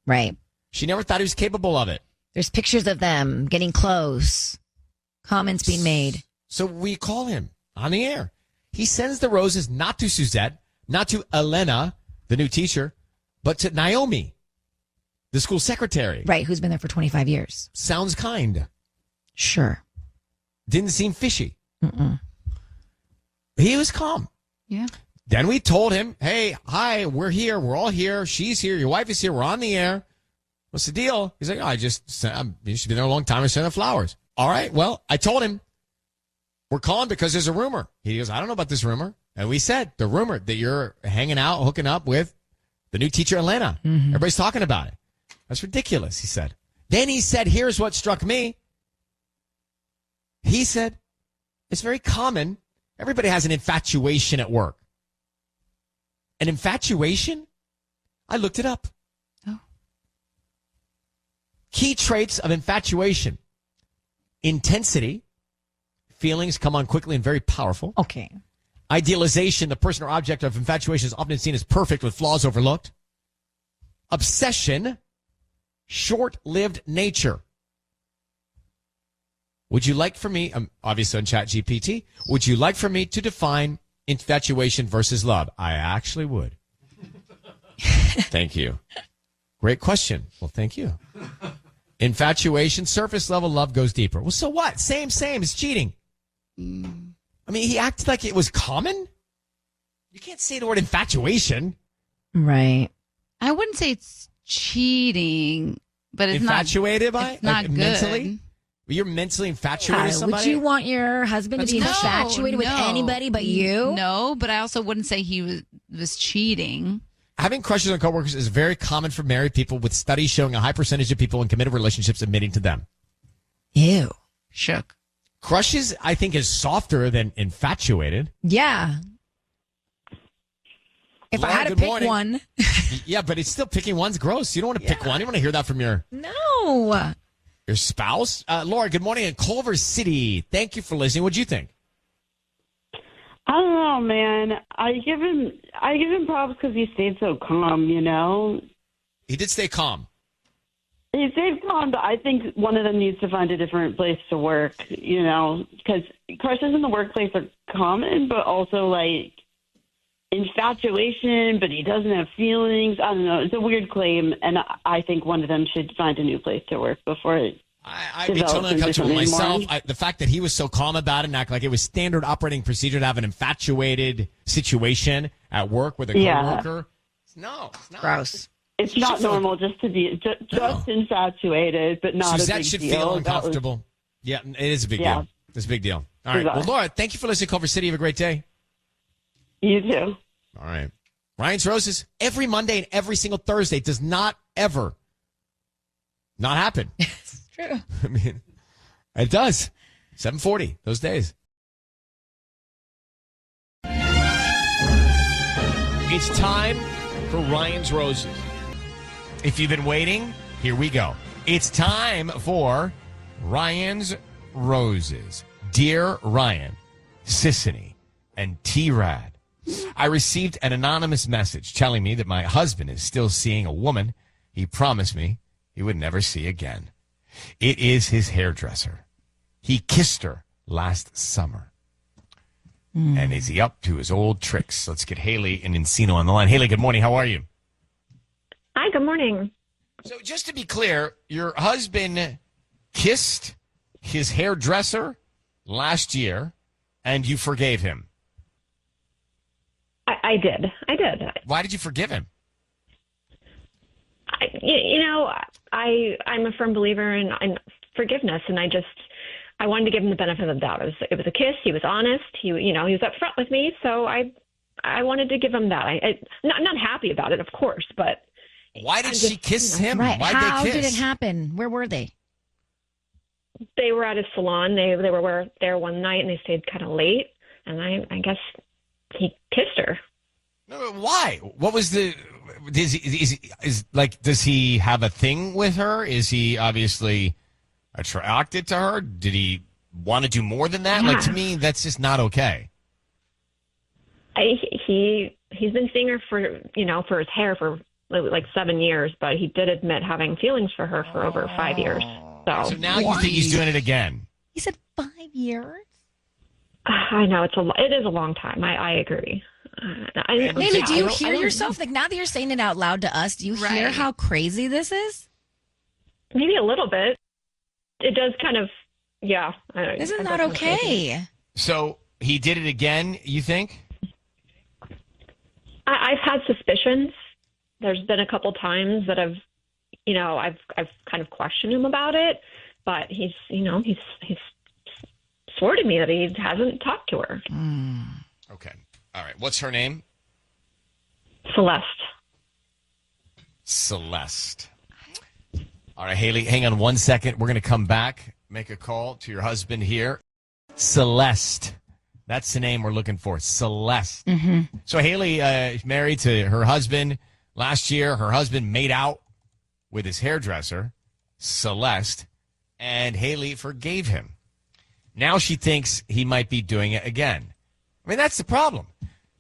Right. She never thought he was capable of it. There's pictures of them getting close. Comments being made. So we call him on the air. He sends the roses not to Suzette, not to Elena, the new teacher, but to Naomi, the school secretary. Right, who's been there for 25 years. Sounds kind. Sure. Didn't seem fishy. Mm-mm. He was calm. Yeah. Then we told him, hey, hi, we're here. We're all here. She's here. Your wife is here. We're on the air. What's the deal? He's like, she's been there a long time. I sent her flowers. All right. Well, I told him we're calling because there's a rumor. He goes, I don't know about this rumor. And we said the rumor that you're hanging out, hooking up with the new teacher, Elena. Mm-hmm. Everybody's talking about it. That's ridiculous, he said. Then he said, here's what struck me. He said, it's very common. Everybody has an infatuation at work. An infatuation? I looked it up. Oh. Key traits of infatuation. Intensity. Feelings come on quickly and very powerful. Okay. Idealization. The person or object of infatuation is often seen as perfect with flaws overlooked. Obsession. Short-lived nature. Would you like for me, obviously on ChatGPT, would you like for me to define infatuation versus love? I actually would. Thank you. Great question. Well, thank you. Infatuation, surface level, love goes deeper. Well, so what? Same. It's cheating. I mean, he acted like it was common. You can't say the word infatuation. Right. I wouldn't say it's cheating, but it's infatuated by it's not like, good. Mentally? You're mentally infatuated with somebody? Would you want your husband to be infatuated with anybody but you? No, but I also wouldn't say he was cheating. Having crushes on coworkers is very common for married people, with studies showing a high percentage of people in committed relationships admitting to them. Ew. Shook. Crushes, I think, is softer than infatuated. Yeah. If Laura, I had to pick one. Yeah, but it's still picking one's gross. You don't want to pick one. You want to hear that from your spouse. Laura, good morning in Culver City. Thank you for listening. What'd you think? I don't know, man. I give him props because he stayed so calm, you know? He did stay calm. He stayed calm, but I think one of them needs to find a different place to work, you know? Because crushes in the workplace are common, but also, like, infatuation, but he doesn't have feelings. I don't know. It's a weird claim, and I think one of them should find a new place to work before it I'd be totally uncomfortable with myself. The fact that he was so calm about it and act like it was standard operating procedure to have an infatuated situation at work with a coworker. No, it's not. Gross. It's not normal just to be just infatuated, but not Suzette a big should deal. feel uncomfortable. Yeah, it is a big deal. It's a big deal. All right. Well, Laura, thank you for listening to Culver City. Have a great day. You too. All right. Ryan's Roses every Monday and every single Thursday does not ever not happen. It's true. I mean, it does. 7:40 those days. It's time for Ryan's Roses. If you've been waiting, here we go. It's time for Ryan's Roses. Dear Ryan, Sissany, and T-Rad, I received an anonymous message telling me that my husband is still seeing a woman he promised me he would never see again. It is his hairdresser. He kissed her last summer. And is he up to his old tricks? Let's get Haley in Encino on the line. Haley, good morning. How are you? Hi, good morning. So just to be clear, your husband kissed his hairdresser last year, and you forgave him. I did. Why did you forgive him? I'm a firm believer in forgiveness, and I wanted to give him the benefit of the doubt. It was a kiss. He was honest. He was upfront with me, so I wanted to give him that. I'm not happy about it, of course, but why did she kiss him? Right. Why'd How they kiss? did it happen? Where were they? They were at a salon. They were there one night, and they stayed kind of late, and I guess he kissed her. No, why? What was the does he have a thing with her? Is he obviously attracted to her? Did he want to do more than that? Yeah. Like, to me, that's just not okay. He's been seeing her for his hair for like 7 years, but he did admit having feelings for her for over 5 years. So now you think he's doing it again? He said 5 years. I know it is a long time. I agree. Haley, do you hear yourself? Like, now that you're saying it out loud to us, do you hear how crazy this is? Maybe a little bit. It does kind of, yeah. This is not okay. So he did it again, you think? I've had suspicions. There's been a couple times that I've kind of questioned him about it, but he's swore to me that he hasn't talked to her. Okay. All right. What's her name? Celeste. All right, Haley, hang on 1 second. We're going to come back, make a call to your husband here. Celeste. That's the name we're looking for, Celeste. Mm-hmm. So Haley is married to her husband. Last year, her husband made out with his hairdresser, Celeste, and Haley forgave him. Now she thinks he might be doing it again. I mean, that's the problem.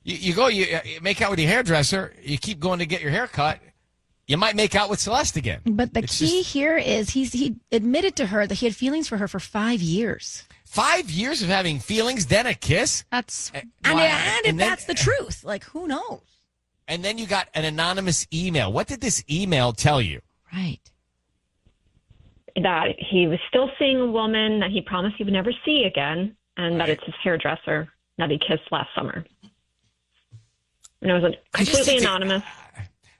You make out with your hairdresser, you keep going to get your hair cut, you might make out with Celeste again. But the key here is he admitted to her that he had feelings for her for 5 years. 5 years of having feelings, then a kiss? That's and that's the truth. Like, who knows? And then you got an anonymous email. What did this email tell you? Right. That he was still seeing a woman that he promised he would never see again, and that it's his hairdresser that he kissed last summer. And it was completely anonymous.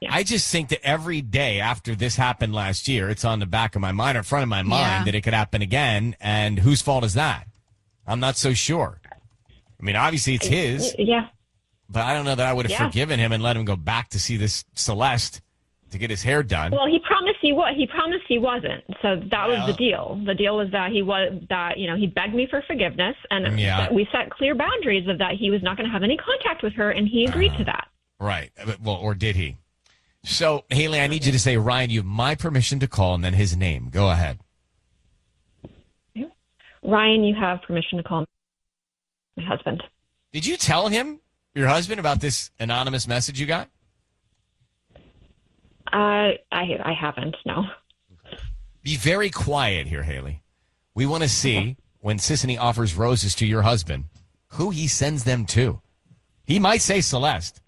I just think that every day after this happened last year, it's on the back of my mind or front of my mind that it could happen again. And whose fault is that? I'm not so sure. I mean, obviously it's his. Yeah. But I don't know that I would have forgiven him and let him go back to see this Celeste to get his hair done. Well, he promised he wasn't. So that was the deal. The deal was that he begged me for forgiveness, and we set clear boundaries of that he was not going to have any contact with her, and he agreed to that. Right. Well, or did he? So, Haley, I need you to say, Ryan, you have my permission to call, and then his name. Go ahead. Ryan, you have permission to call my husband. Did you tell him, your husband, about this anonymous message you got? I haven't, no. Be very quiet here, Haley. We want to see, when Sissany offers roses to your husband, who he sends them to. He might say Celeste.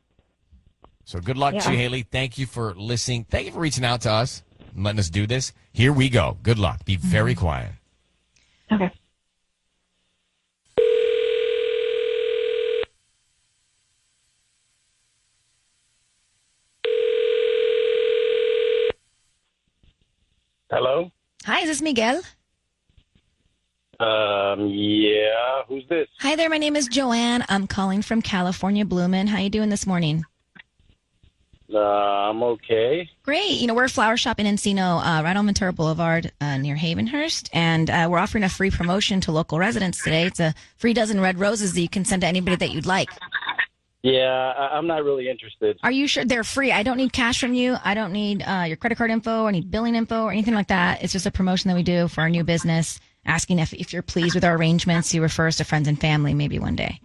So good luck to you, Haley. Thank you for listening. Thank you for reaching out to us and letting us do this. Here we go. Good luck. Be very quiet. Okay. Hello? Hi, is this Miguel? Yeah. Who's this? Hi there, my name is Joanne. I'm calling from California, Bloomin'. How you doing this morning? I'm okay. Great. We're a flower shop in Encino, right on Ventura Boulevard near Havenhurst, and we're offering a free promotion to local residents today. It's a free dozen red roses that you can send to anybody that you'd like. Yeah, I'm not really interested. Are you sure? They're free. I don't need cash from you. I don't need your credit card info or need billing info or anything like that. It's just a promotion that we do for our new business, asking if you're pleased with our arrangements, you refer us to friends and family maybe one day.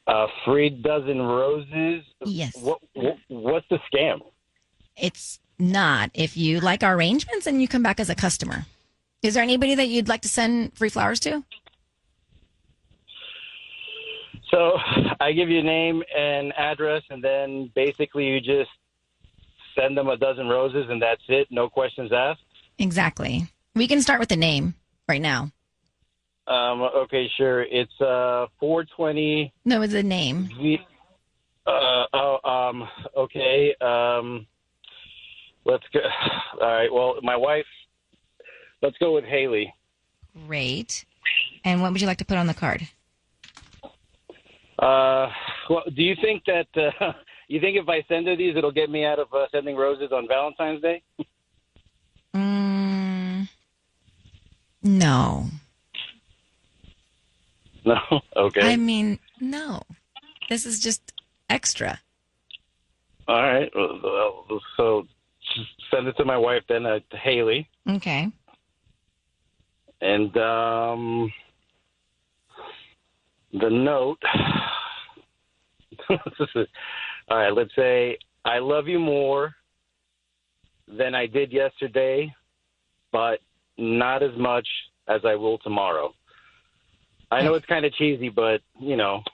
A free dozen roses? Yes. What's the scam? It's not. If you like our arrangements, then you come back as a customer. Is there anybody that you'd like to send free flowers to? So I give you a name and address, and then basically you just send them a dozen roses, and that's it? No questions asked? Exactly. We can start with the name right now. Okay, sure. It's 420. No, it's a name. Okay. Let's go. All right. Well, my wife. Let's go with Haley. Great. And what would you like to put on the card? Well, do you think that you think if I send her these, it'll get me out of sending roses on Valentine's Day? No. No? Okay. I mean, no. This is just extra. All right. Well, so just send it to my wife then, to Haley. Okay. And the note. All right, let's say, I love you more than I did yesterday, but not as much as I will tomorrow. I know it's kind of cheesy, but, you know.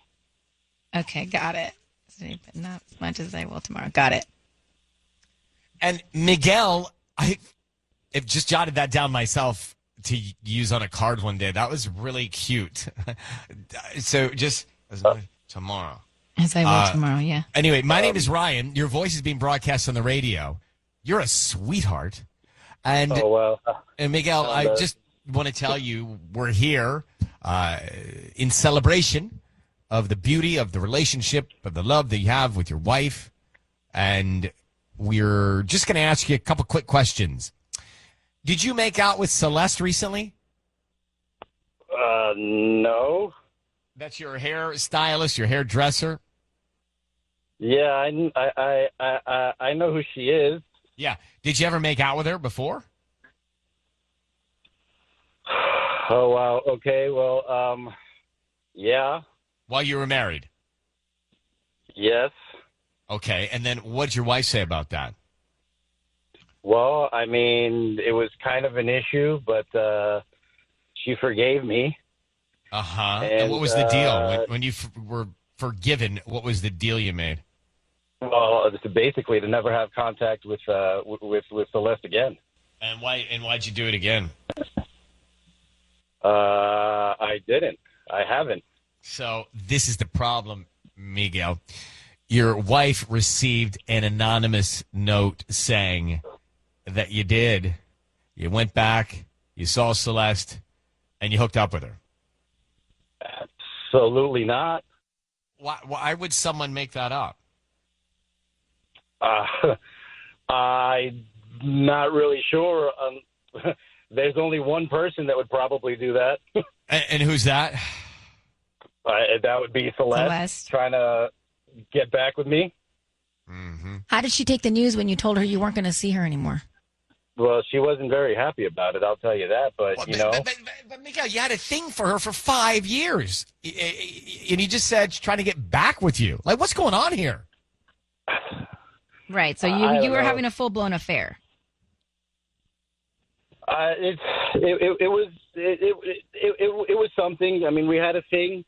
Okay, got it. But not as much as I will tomorrow. Got it. And Miguel, I have just jotted that down myself to use on a card one day. That was really cute. So just tomorrow. As I will tomorrow, yeah. Anyway, my name is Ryan. Your voice is being broadcast on the radio. You're a sweetheart. And, and Miguel, I just want to tell you we're here in celebration of the beauty of the relationship, of the love that you have with your wife. And we're just going to ask you a couple quick questions. Did you make out with Celeste recently? No. That's your hair stylist, your hairdresser? Yeah, I know who she is. Yeah. Did you ever make out with her before? Oh, wow. Okay, well, yeah. While you were married? Yes. Okay, and then what did your wife say about that? Well, I mean, it was kind of an issue, but she forgave me. Uh-huh. And what was the deal? When you were forgiven, what was the deal you made? Well, basically to never have contact with Celeste again. And why'd you do it again? I didn't. I haven't. So this is the problem, Miguel. Your wife received an anonymous note saying that you did. You went back, you saw Celeste, and you hooked up with her. Absolutely not. Why would someone make that up? I'm not really sure. There's only one person that would probably do that. And who's that? That would be Celeste trying to get back with me. Mm-hmm. How did she take the news when you told her you weren't going to see her anymore? Well, she wasn't very happy about it, I'll tell you that. But, But Miguel, you had a thing for her for 5 years. And you just said she's trying to get back with you. Like, what's going on here? Right, so you were having a full-blown affair. It was something. I mean, we had a thing.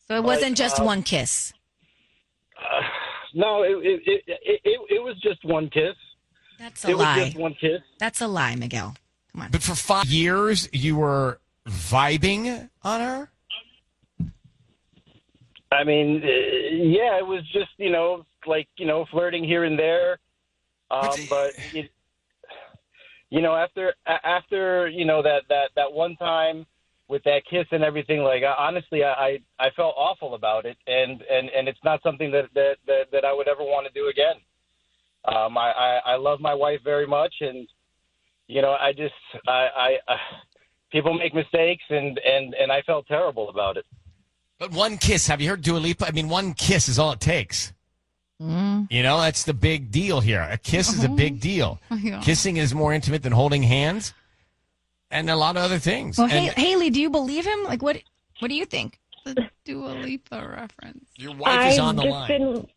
So it wasn't just one kiss. No, it was just one kiss. That's a lie. It was just one kiss. That's a lie, Miguel. Come on. But for 5 years, you were vibing on her? I mean, yeah, it was just, flirting here and there. But, after that one time with that kiss and everything, honestly, I felt awful about it. And it's not something that I would ever want to do again. I love my wife very much. And, people make mistakes and I felt terrible about it. But one kiss, have you heard Dua Lipa? I mean, one kiss is all it takes. Mm. That's the big deal here. A kiss is a big deal. Yeah. Kissing is more intimate than holding hands and a lot of other things. Well, Haley, do you believe him? Like, what do you think? The Dua Lipa reference. Your wife is on the line. I've just been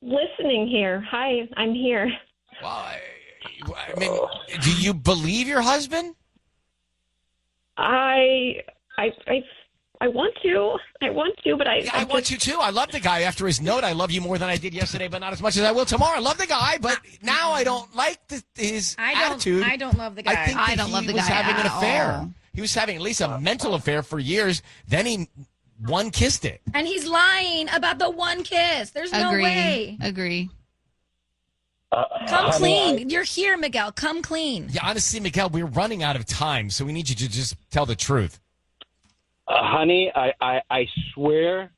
listening here. Hi, I'm here. Well, I mean, do you believe your husband? I want to, but I want you too. I love the guy. After his note, I love you more than I did yesterday, but not as much as I will tomorrow. I love the guy, but now I don't like his attitude. I don't love the guy. I think I don't love the guy. He was having an affair. All. He was having at least a mental affair for years. Then he one kissed it. And he's lying about the one kiss. There's no way. Agree. Come clean. You're here, Miguel. Come clean. Yeah, honestly, Miguel, we're running out of time, so we need you to just tell the truth. Honey, I swear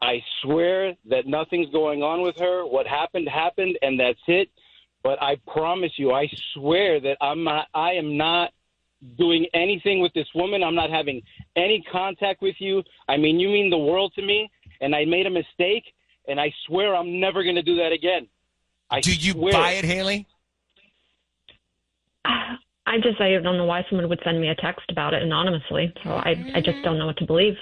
that nothing's going on with her. What happened, and that's it. But I promise you, I swear that I am not doing anything with this woman. I'm not having any contact with you. I mean, you mean the world to me, and I made a mistake, and I swear I'm never going to do that again. Do you swear. buy it, Haley? I don't know why someone would send me a text about it anonymously. So I just don't know what to believe,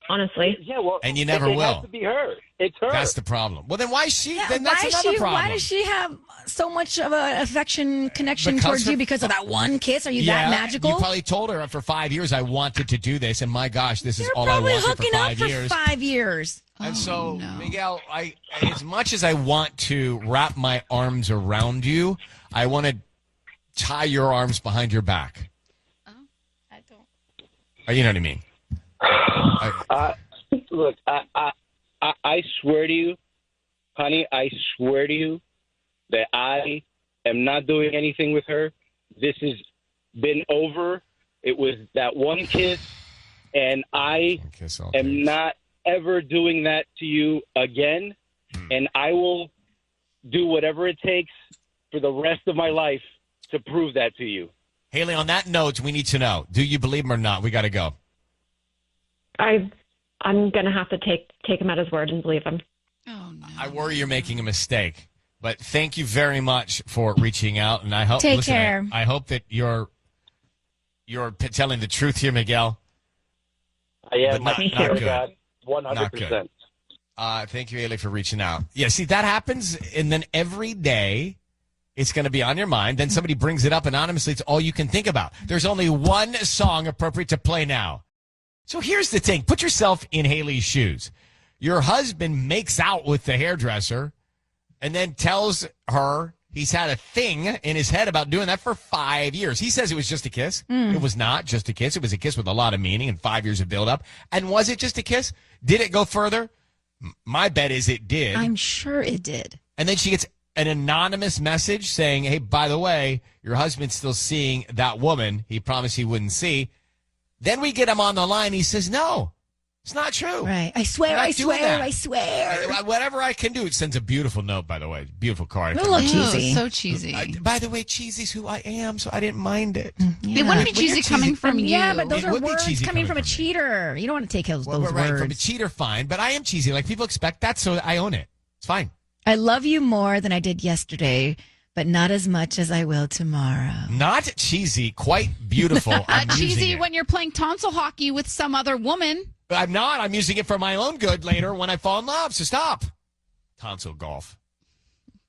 honestly. Yeah, well, and you never it will. has to be her. It's her. That's the problem. Well, then why is she? Yeah, then that's another problem. Why does she have so much of an affection connection Because towards you? Because of that one kiss? Are you that magical? You probably told her for 5 years I wanted to do this, and my gosh, this is You're all I probably wanted for hooking 5 up years. for 5 years. And so, Miguel, as much as I want to wrap my arms around you, I want to tie your arms behind your back. Oh, I don't. You know what I mean? Look, I swear to you, honey, I swear to you that I am not doing anything with her. This has been over. It was that one kiss, and I am not ever doing that to you again. And I will do whatever it takes for the rest of my life to prove that to you. Haley, on that note, we need to know, do you believe him or not? We got to go. I'm going to have to take him at his word and believe him. Oh, no. I worry you're making a mistake. But thank you very much for reaching out, and I hope. Take care. I hope that you're telling the truth here, Miguel. I am. But not good. God, 100%. Not good. Thank you, Haley, for reaching out. Yeah, see, that happens, and then every day it's going to be on your mind. Then somebody brings it up anonymously. It's all you can think about. There's only one song appropriate to play now. So here's the thing. Put yourself in Haley's shoes. Your husband makes out with the hairdresser and then tells her he's had a thing in his head about doing that for 5 years. He says it was just a kiss. It was not just a kiss. It was a kiss with a lot of meaning and 5 years of buildup. And was it just a kiss? Did it go further? My bet is it did. I'm sure it did. And then she gets an anonymous message saying, hey, by the way, your husband's still seeing that woman he promised he wouldn't see. Then we get him on the line. He says, no, it's not true. Right. I swear. Whatever I can do. It sends a beautiful note, by the way. Beautiful card. A little cheesy. So cheesy. By the way, cheesy's who I am, so I didn't mind it. It wouldn't be cheesy coming from you. Yeah, but those It are would be words cheesy coming from a from me. cheater. You don't want to take those Right, words. from a cheater, fine. But I am cheesy. Like, people expect that, so I own it. It's fine. I love you more than I did yesterday, but not as much as I will tomorrow. Not cheesy, quite beautiful. I'm cheesy using it. when you're playing tonsil hockey with some other woman. I'm not. I'm using it for my own good later when I fall in love, so stop. Tonsil golf.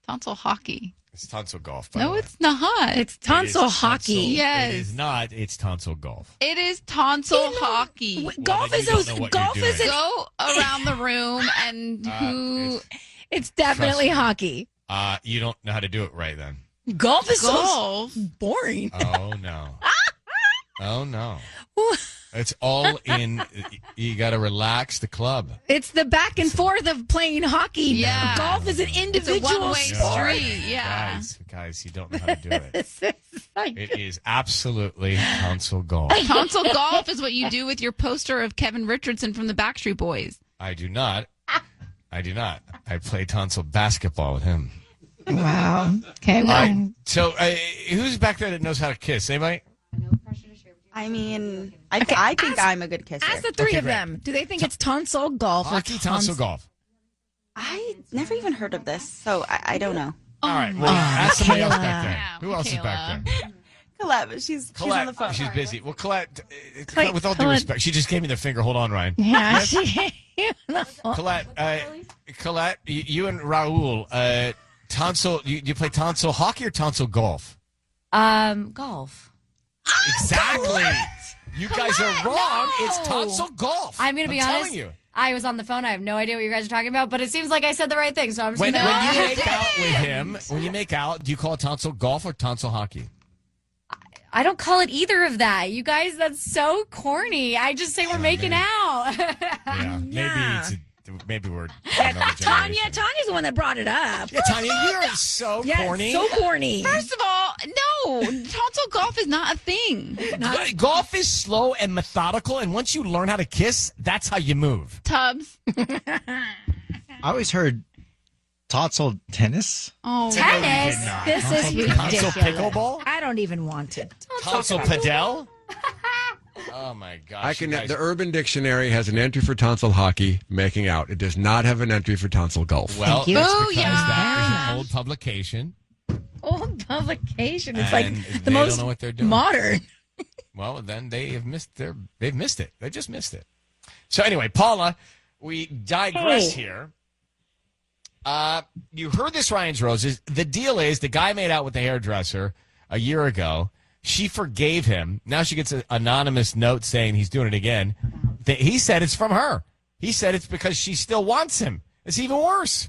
Tonsil hockey. It's tonsil golf. By the No, way. it's not. It's tonsil hockey. Yes. It is not. It's tonsil golf. It is tonsil hockey. Golf then is you don't those. know what Golf you're is. doing. Go around the room and who. It's definitely hockey. You don't know how to do it right then. Golf is Golf. so boring. Oh, no. Oh, no. It's all in. You got to relax the club. It's the back and forth of playing hockey. Yeah. Golf is an It's a individual one-way sport. street. Yeah. Guys, you don't know how to do it. It is absolutely tonsil golf. Tonsil golf is what you do with your poster of Kevin Richardson from the Backstreet Boys. I do not. I play tonsil basketball with him. Wow. Okay. Well, So, who's back there that knows how to kiss? Anybody? I mean, I think I'm a good kisser. ask the three Okay, of great. them. Do they think it's tonsil golf Hockey, or tonsil golf. I never even heard of this, so I don't know. All right. Well, ask somebody else Kayla. back there. Yeah, Who else is back there? Colette, but she's on the phone. She's busy. Well, Colette, with all due Colette. respect, she just gave me the finger. Hold on, Ryan. Yeah. Colette, you and Raul, tonsil. You play tonsil hockey or tonsil golf? Golf. Exactly. You guys are wrong. It's tonsil golf. I'm going to be I'm honest. telling you. I was on the phone. I have no idea what you guys are talking about, but it seems like I said the right thing, so I'm just When going to... you make out with him, do you call it tonsil golf or tonsil hockey? I don't call it either of that. You guys, that's so corny. I just say we're making out. Yeah, maybe we're another generation. Tanya's the one that brought it up. Yeah, Tanya, you're so corny. So corny. First of all, no, tonsil golf is not a thing. Golf is slow and methodical, and once you learn how to kiss, that's how you move. Tubbs. I always heard tonsil tennis. Oh, Tennis? This is Tonsil ridiculous. pickleball? I don't even want it. Tonsil padel? Oh, my gosh. The Urban Dictionary has an entry for tonsil hockey, making out. It does not have an entry for tonsil golf. Well, that's because that is an old publication. Old publication. It's and like the they most don't know what they're doing. modern. Well, then they've missed it. They just missed it. So anyway, Paula, we digress here. You heard this, Ryan's Roses. The deal is the guy made out with the hairdresser a year ago. She forgave him. Now she gets an anonymous note saying he's doing it again. He said it's from her. He said it's because she still wants him. It's even worse.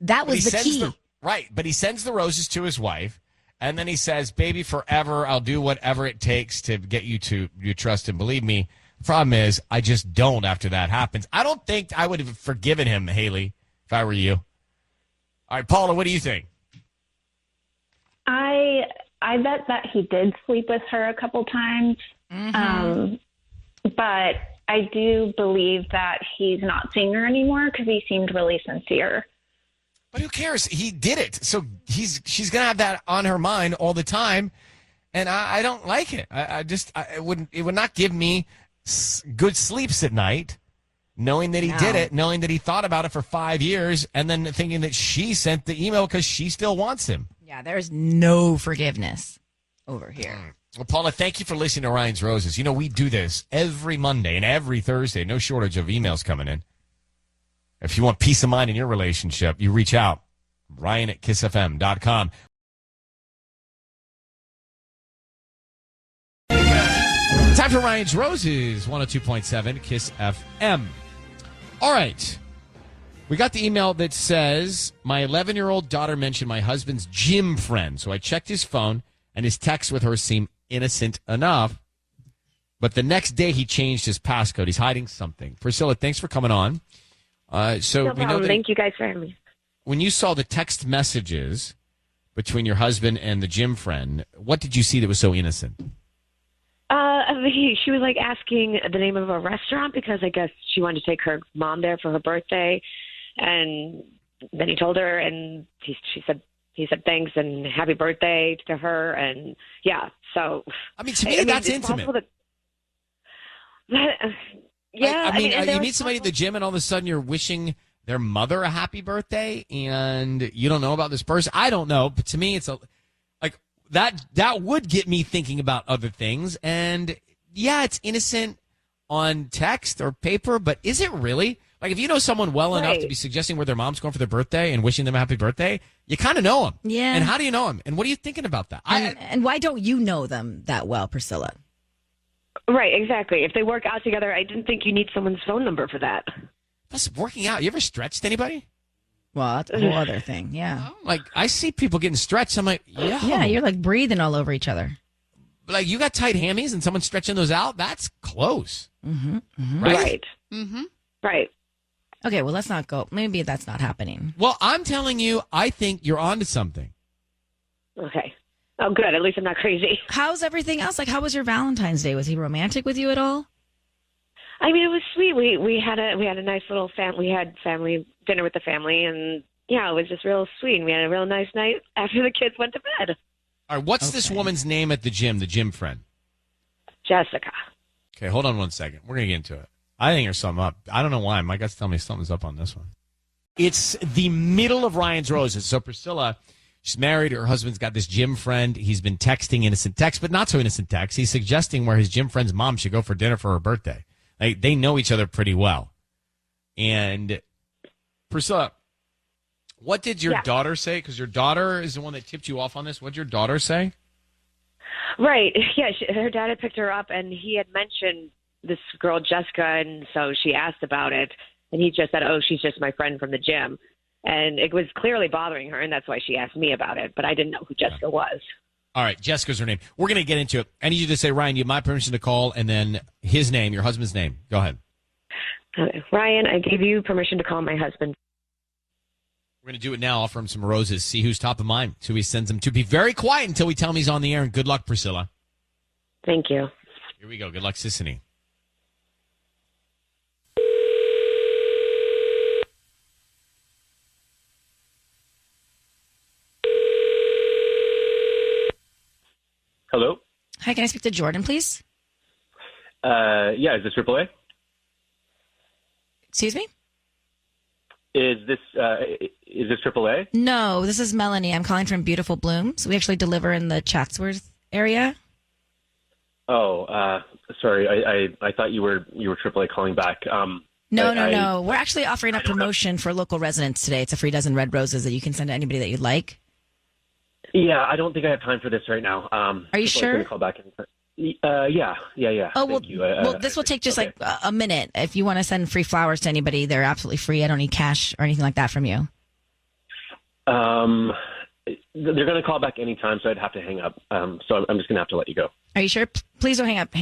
That was the key. Right, but he sends the roses to his wife, and then he says, baby, forever, I'll do whatever it takes to get you to you trust and believe me. The problem is, I just don't after that happens. I don't think I would have forgiven him, Haley, if I were you. All right, Paula, what do you think? I bet that he did sleep with her a couple times. But I do believe that he's not seeing her anymore because he seemed really sincere. But who cares? He did it. So she's going to have that on her mind all the time. And I don't like it. It would not give me good sleeps at night, knowing that he did it, knowing that he thought about it for 5 years, and then thinking that she sent the email because she still wants him. Yeah, there's no forgiveness over here. Well, Paula, thank you for listening to Ryan's Roses. You know, we do this every Monday and every Thursday. No shortage of emails coming in. If you want peace of mind in your relationship, you reach out. Ryan at kissfm.com. Time for Ryan's Roses, 102.7 Kiss FM. All right. We got the email that says, my 11-year-old daughter mentioned my husband's gym friend. So I checked his phone, and his texts with her seem innocent enough. But the next day, he changed his passcode. He's hiding something. Priscilla, thanks for coming on. No problem. Thank you guys for having me. When you saw the text messages between your husband and the gym friend, what did you see that was so innocent? She was like asking the name of a restaurant because I guess she wanted to take her mom there for her birthday. And then he told her, and he said thanks and happy birthday to her. And yeah, so. I mean, to me, that's intimate. You meet somebody at the gym and all of a sudden you're wishing their mother a happy birthday and you don't know about this person. I don't know, but to me, it's that would get me thinking about other things. And yeah, it's innocent on text or paper, but is it really? Like, if you know someone well enough to be suggesting where their mom's going for their birthday and wishing them a happy birthday, you kind of know them. Yeah. And how do you know them? And what are you thinking about that? And why don't you know them that well, Priscilla? Right, exactly. If they work out together, I didn't think you need someone's phone number for that. That's working out. You ever stretched anybody? Well, that's a whole other thing. Yeah. Like, I see people getting stretched. I'm like, yeah. Yeah, you're like breathing all over each other. Like, you got tight hammies and someone's stretching those out? That's close. Mm-hmm. Mm-hmm. Right. Mm-hmm. Right. Okay, well, let's not go. Maybe that's not happening. Well, I'm telling you, I think you're onto something. Okay. Oh, good. At least I'm not crazy. How's everything else? Like, how was your Valentine's Day? Was he romantic with you at all? I mean, it was sweet. We had a nice little we had family dinner with the family, and yeah, it was just real sweet. And we had a real nice night after the kids went to bed. All right, what's this woman's name at the gym friend? Jessica. Okay, hold on one second. We're gonna get into it. I think there's something up. I don't know why. My gut's telling me something's up on this one. It's the middle of Ryan's Roses. So Priscilla, she's married. Her husband's got this gym friend. He's been texting innocent texts, but not so innocent texts. He's suggesting where his gym friend's mom should go for dinner for her birthday. Like, they know each other pretty well. And Priscilla, what did your daughter say? Because your daughter is the one that tipped you off on this. What did your daughter say? Right. Yeah, her dad had picked her up, and he had mentioned this girl, Jessica, and so she asked about it. And he just said, oh, she's just my friend from the gym. And it was clearly bothering her, and that's why she asked me about it. But I didn't know who Jessica was. All right, Jessica's her name. We're going to get into it. I need you to say, Ryan, you have my permission to call, and then his name, your husband's name. Go ahead. Ryan, I gave you permission to call my husband. We're going to do it now. Offer him some roses. See who's top of mind. So he sends them to. Be very quiet until we tell him he's on the air. And good luck, Priscilla. Thank you. Here we go. Good luck, Sissany. Hello? Hi, can I speak to Jordan, please? Yeah, is this AAA? Excuse me? Is this AAA? No, this is Melanie. I'm calling from Beautiful Blooms. We actually deliver in the Chatsworth area. Oh, sorry. I thought you were AAA calling back. No. We're actually offering a promotion for local residents today. It's a free dozen red roses that you can send to anybody that you'd like. Yeah, I don't think I have time for this right now. Are you sure? I'm going to call back anytime. Yeah. Oh, Thank you. well, this will take just like a minute. If you want to send free flowers to anybody, they're absolutely free. I don't need cash or anything like that from you. They're going to call back anytime, so I'd have to hang up. So I'm just going to have to let you go. Are you sure? Please don't hang up.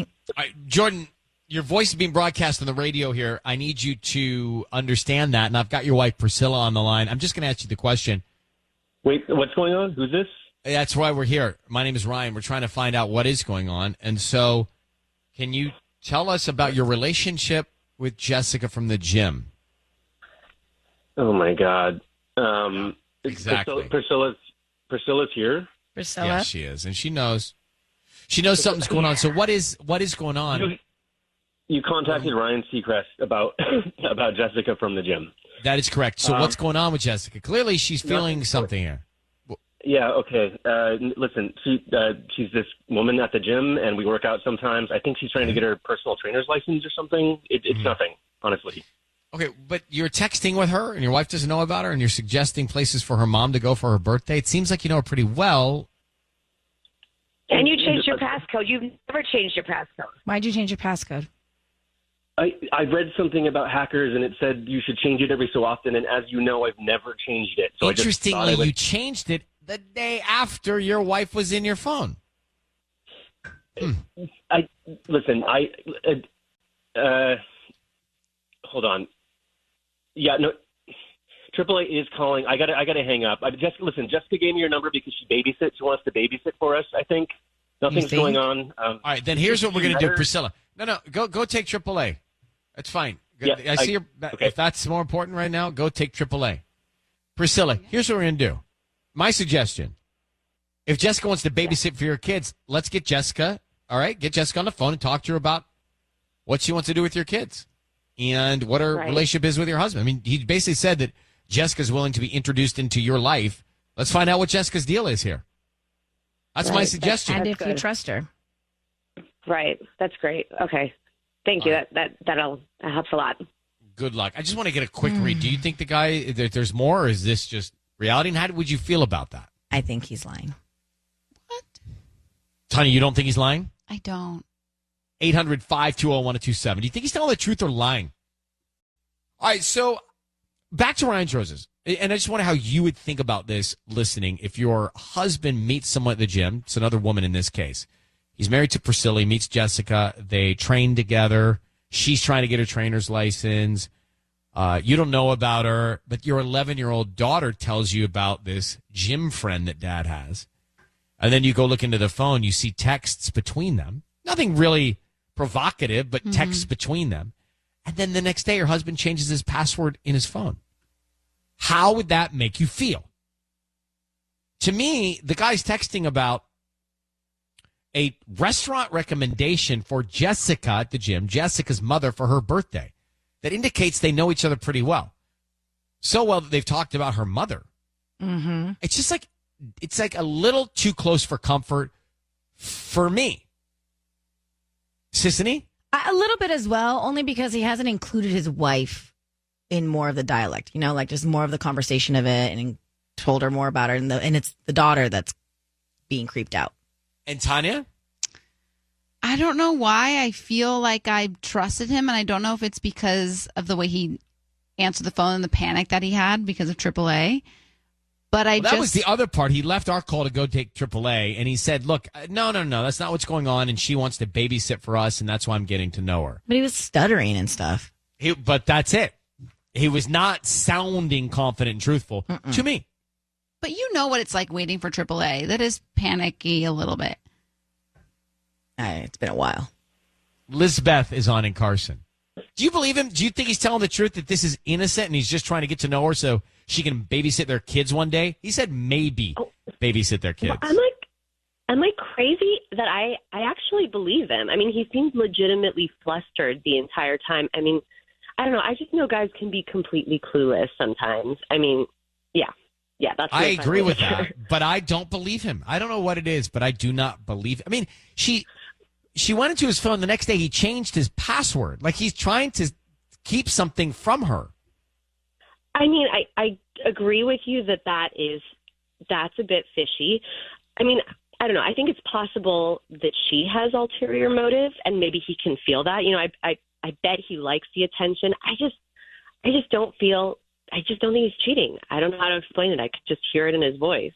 Jordan, your voice is being broadcast on the radio here. I need you to understand that, and I've got your wife Priscilla on the line. I'm just going to ask you the question. Wait, what's going on? Who's this? That's why we're here. My name is Ryan. We're trying to find out what is going on. And so can you tell us about your relationship with Jessica from the gym? Oh, my God. Exactly. Priscilla's here? Priscilla? Yes, she is. And she knows. She knows something's going on. So what is going on? You contacted Ryan Seacrest about Jessica from the gym. That is correct. So what's going on with Jessica? Clearly she's feeling something here. Yeah, okay. Listen, she's this woman at the gym, and we work out sometimes. I think she's trying to get her personal trainer's license or something. It's nothing, honestly. Okay, but you're texting with her, and your wife doesn't know about her, and you're suggesting places for her mom to go for her birthday. It seems like you know her pretty well. And you changed your passcode. You've never changed your passcode. Why'd you change your passcode? I read something about hackers, and it said you should change it every so often, and as you know, I've never changed it. So Interestingly, you changed it the day after your wife was in your phone. Hold on. Yeah, no, AAA is calling. I gotta hang up. Jessica gave me your number because she babysits. She wants to babysit for us, I think. Nothing's going on. All right, then here's what we're going to do, Priscilla. No, go take AAA. That's fine. Yeah, I see if that's more important right now, go take AAA. Priscilla, here's what we're going to do. My suggestion, if Jessica wants to babysit for your kids, let's get Jessica, all right? Get Jessica on the phone and talk to her about what she wants to do with your kids and what her relationship is with your husband. I mean, he basically said that Jessica's willing to be introduced into your life. Let's find out what Jessica's deal is here. That's my suggestion. And if you trust her. Right. That's great. Okay. Thank you. That helps a lot. Good luck. I just want to get a quick read. Do you think the guy, there's more, or is this just reality? And how would you feel about that? I think he's lying. What? Tanya, you don't think he's lying? I don't. 800-520-1027. Do you think he's telling the truth or lying? All right, so back to Ryan's Roses. And I just wonder how you would think about this listening if your husband meets someone at the gym. It's another woman in this case. He's married to Priscilla. He meets Jessica. They train together. She's trying to get her trainer's license. You don't know about her, but your 11-year-old daughter tells you about this gym friend that dad has. And then you go look into the phone. You see texts between them. Nothing really provocative, but texts between them. And then the next day, her husband changes his password in his phone. How would that make you feel? To me, the guy's texting about a restaurant recommendation for Jessica at the gym, Jessica's mother, for her birthday. That indicates they know each other pretty well. So well that they've talked about her mother. Mm-hmm. It's just like, it's like a little too close for comfort for me. Sissany? A little bit as well, only because he hasn't included his wife in more of the dialect, you know, like just more of the conversation of it, and told her more about her, and it's the daughter that's being creeped out. And Tanya? I don't know why I feel like I trusted him, and I don't know if it's because of the way he answered the phone and the panic that he had because of AAA. But that was the other part. He left our call to go take AAA, and he said, look, no, that's not what's going on, and she wants to babysit for us, and that's why I'm getting to know her. But he was stuttering and stuff. But that's it. He was not sounding confident and truthful to me. But you know what it's like waiting for AAA. That is panicky a little bit. It's been a while. Lizbeth is on in Carson. Do you believe him? Do you think he's telling the truth that this is innocent and he's just trying to get to know her so she can babysit their kids one day? He said maybe babysit their kids. Am I crazy? that I actually believe him. I mean, he seemed legitimately flustered the entire time. I mean, I don't know. I just know guys can be completely clueless sometimes. I mean, yeah, that's. I agree with that, but I don't believe him. I don't know what it is, but I do not believe. I mean, she went into his phone the next day. He changed his password. Like he's trying to keep something from her. I mean, I agree with you that's a bit fishy. I mean, I don't know. I think it's possible that she has ulterior motives, and maybe he can feel that. You know, I bet he likes the attention. I just don't think he's cheating. I don't know how to explain it. I could just hear it in his voice.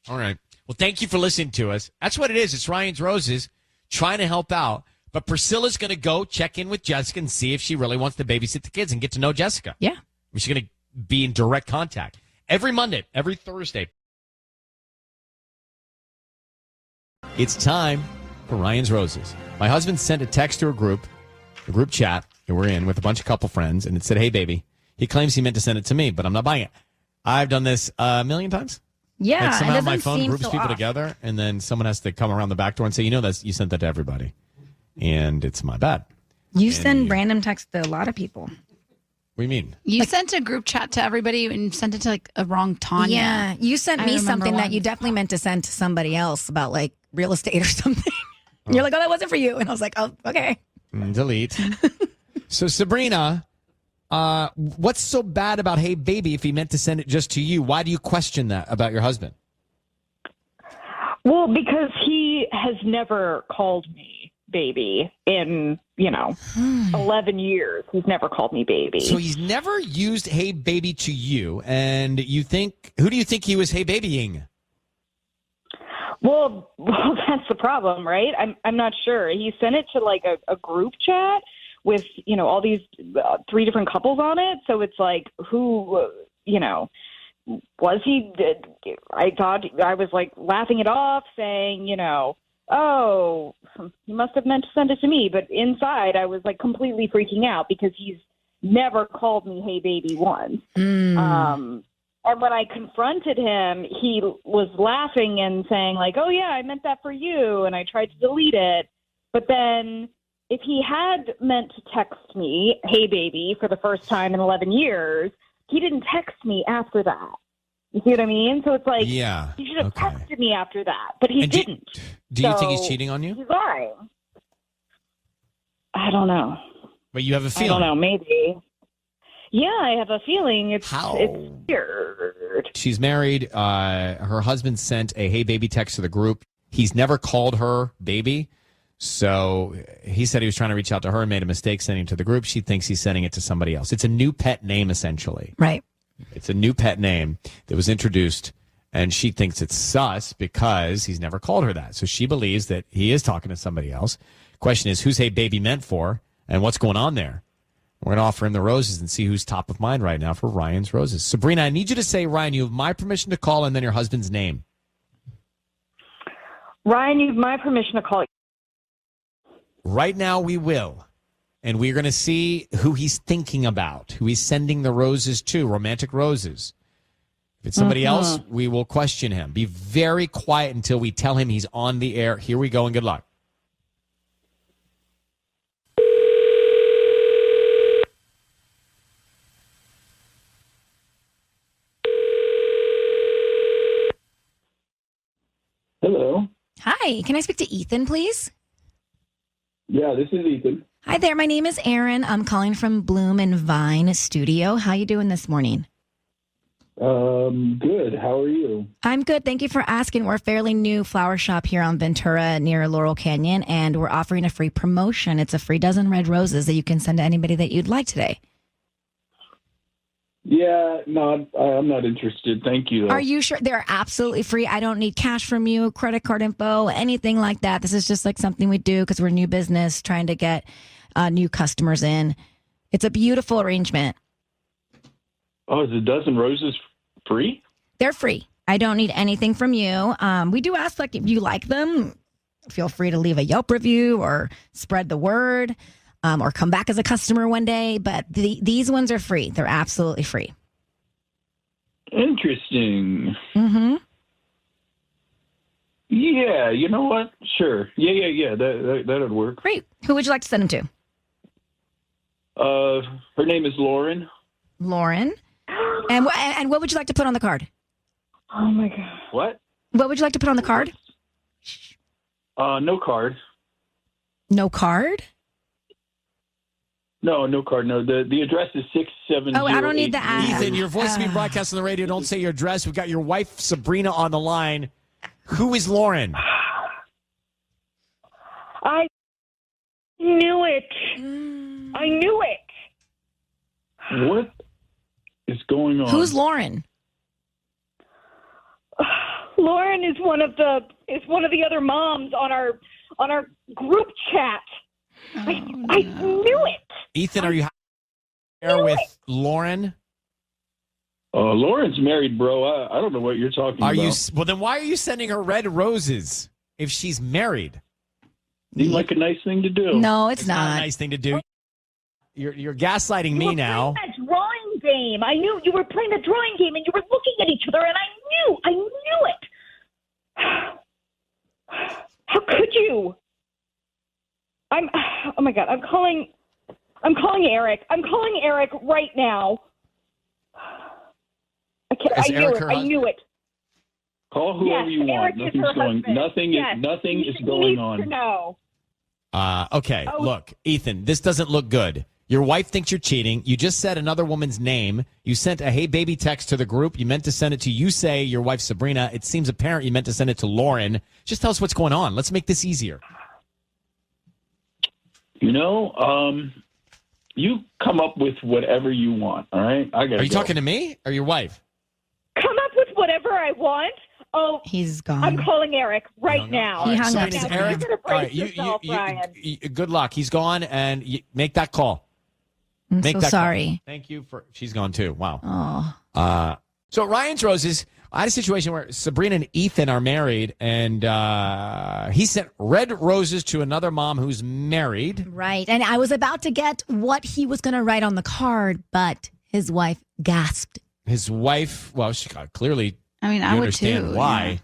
All right. Well, thank you for listening to us. That's what it is. It's Ryan's Roses trying to help out. But Priscilla's going to go check in with Jessica and see if she really wants to babysit the kids and get to know Jessica. Yeah. She's going to be in direct contact every Monday, every Thursday. It's time for Ryan's Roses. My husband sent a text to a group chat that we're in with a bunch of couple friends, and it said, "Hey, baby." He claims he meant to send it to me, but I'm not buying it. I've done this a million times. Yeah, like somehow it doesn't my phone seem groups so people off. together, and then someone has to come around the back door and say, you sent that to everybody, and it's my bad. You send random texts to a lot of people. What do you mean? You sent a group chat to everybody and sent it to like a wrong Tanya. Yeah, you sent I me remember something that one. you definitely meant to send to somebody else about like real estate or something. And you're like, oh, that wasn't for you. And I was like, oh, okay. Delete. So Sabrina, what's so bad about Hey Baby if he meant to send it just to you? Why do you question that about your husband? Well, because he has never called me baby in, 11 years. He's never called me baby. So he's never used Hey Baby to you, and who do you think he was Hey Babying? Well, that's the problem, right? I'm not sure. He sent it to like a group chat with, all these 3 different couples on it. So it's like, who, was he? I thought I was like laughing it off, saying, oh, he must have meant to send it to me. But inside, I was like completely freaking out because he's never called me Hey Baby once. And when I confronted him, he was laughing and saying like, oh, yeah, I meant that for you. And I tried to delete it. But then if he had meant to text me, Hey Baby, for the first time in 11 years, he didn't text me after that. You see what I mean? So it's like, he should have texted me after that, but he didn't. Do you think he's cheating on you? He's lying. I don't know. But you have a feeling. I don't know, maybe. Yeah, I have a feeling it's weird. She's married. Her husband sent a Hey Baby text to the group. He's never called her baby. So he said he was trying to reach out to her and made a mistake sending it to the group. She thinks he's sending it to somebody else. It's a new pet name, essentially. Right. It's a new pet name that was introduced, and she thinks it's sus because he's never called her that. So she believes that he is talking to somebody else. Question is, who's Hey Baby meant for, and what's going on there? We're going to offer him the roses and see who's top of mind right now for Ryan's Roses. Sabrina, I need you to say, Ryan, you have my permission to call and then your husband's name. Ryan, you have my permission to call. Right now we will. And we're going to see who he's thinking about, who he's sending the roses to, romantic roses. If it's somebody else, we will question him. Be very quiet until we tell him he's on the air. Here we go, and good luck. Hello. Hi, can I speak to Ethan, please? Yeah, this is Ethan. Hi there, my name is Erin. I'm calling from Bloom and Vine Studio. How you doing this morning? Good. How are you? I'm good. Thank you for asking. We're a fairly new flower shop here on Ventura near Laurel Canyon, and we're offering a free promotion. It's a free dozen red roses that you can send to anybody that you'd like today. Yeah, no, I'm not interested. Thank you. Though. Are you sure? They're absolutely free. I don't need cash from you, credit card info, anything like that. This is just like something we do because we're a new business trying to get new customers in. It's a beautiful arrangement. Oh, is a dozen roses free? They're free. I don't need anything from you. We do ask, like, if you like them, feel free to leave a Yelp review or spread the word. Or come back as a customer one day, but these ones are free. They're absolutely free. Interesting. Mm-hmm. Yeah, you know what? Sure. Yeah. That'd work. Great. Who would you like to send them to? Her name is Lauren. Lauren. And what would you like to put on the card? Oh my God. What? What would you like to put on the card? No card. No card? No card. No, the address is 670. Oh, I don't need the address. Ethan, your voice is being broadcast on the radio. Don't say your address. We've got your wife, Sabrina, on the line. Who is Lauren? I knew it. I knew it. What is going on? Who's Lauren? Lauren is one of the other moms on our group chat. I knew it. Ethan, are you here with Lauren? Lauren's married, bro. I don't know what you're talking about. Well, then why are you sending her red roses if she's married? Seems like a nice thing to do. No, it's not a nice thing to do. You're gaslighting me now. That drawing game. I knew you were playing the drawing game, and you were looking at each other, and I knew it. How could you? Oh my God! I'm calling Eric. I'm calling Eric right now. I knew it. Call whoever you want. Nothing is going on. No. Okay, Look, Ethan, this doesn't look good. Your wife thinks you're cheating. You just said another woman's name. You sent a hey baby text to the group. You meant to send it to, you say, your wife Sabrina. It seems apparent you meant to send it to Lauren. Just tell us what's going on. Let's make this easier. You know, you come up with whatever you want, all right? Are you talking to me or your wife? Come up with whatever I want? Oh, he's gone. I'm calling Eric right now. He hung up. Eric, good luck. He's gone, and make that call. I'm so sorry. Call. Thank you for. She's gone too. Wow. Oh. So at Ryan's Roses, I had a situation where Sabrina and Ethan are married, and he sent red roses to another mom who's married. Right, and I was about to get what he was going to write on the card, but his wife gasped. His wife, well, she clearly. I mean, I would too. Understand why. Yeah.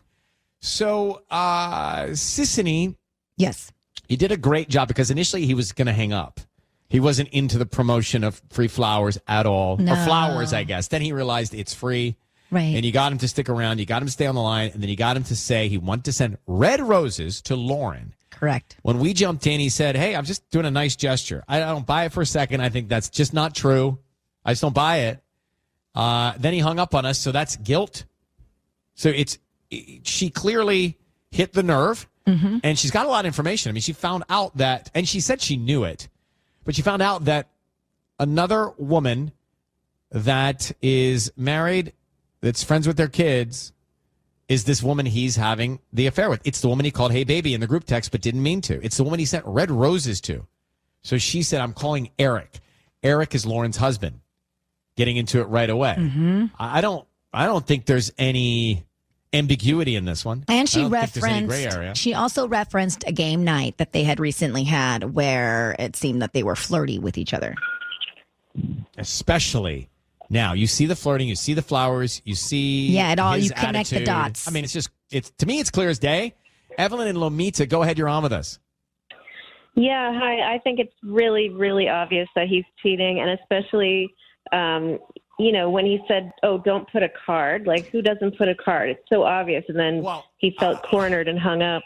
So, Sissany. Yes. He did a great job because initially he was going to hang up. He wasn't into the promotion of free flowers at all. No. Or flowers, I guess. Then he realized it's free. Right. And you got him to stick around. You got him to stay on the line. And then you got him to say he wanted to send red roses to Lauren. Correct. When we jumped in, he said, hey, I'm just doing a nice gesture. I don't buy it for a second. I think that's just not true. I just don't buy it. Then he hung up on us. So that's guilt. So she clearly hit the nerve. Mm-hmm. And she's got a lot of information. I mean, she found out that, and she said she knew it, but she found out that another woman that is married, that's friends with their kids, is this woman he's having the affair with. It's the woman he called hey baby in the group text, but didn't mean to. It's the woman he sent red roses to. So she said, I'm calling Eric. Eric is Lauren's husband. Getting into it right away. Mm-hmm. I don't think there's any ambiguity in this one. And she she also referenced a game night that they had recently had where it seemed that they were flirty with each other. Especially now, you see the flirting, you see the flowers, you see you his connect the attitude. dots. I mean, to me, it's clear as day. Evelyn and Lomita, go ahead, you're on with us. Yeah, hi. I think it's really, really obvious that he's cheating, and especially when he said, oh, don't put a card, like who doesn't put a card? It's so obvious. And then he felt cornered and hung up.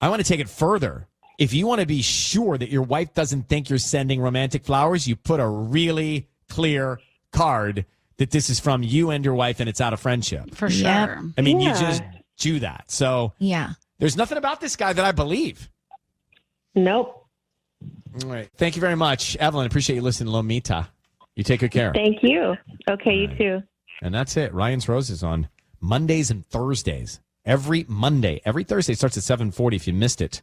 I want to take it further. If you want to be sure that your wife doesn't think you're sending romantic flowers, you put a really clear card that this is from you and your wife and it's out of friendship. For sure. Yep. I mean, you just do that. So yeah, there's nothing about this guy that I believe. Nope. All right. Thank you very much, Evelyn. Appreciate you listening to Lomita. You take good care. Thank you. Okay, you too. And that's it. Ryan's Roses on Mondays and Thursdays. Every Monday. Every Thursday starts at 7:40 if you missed it.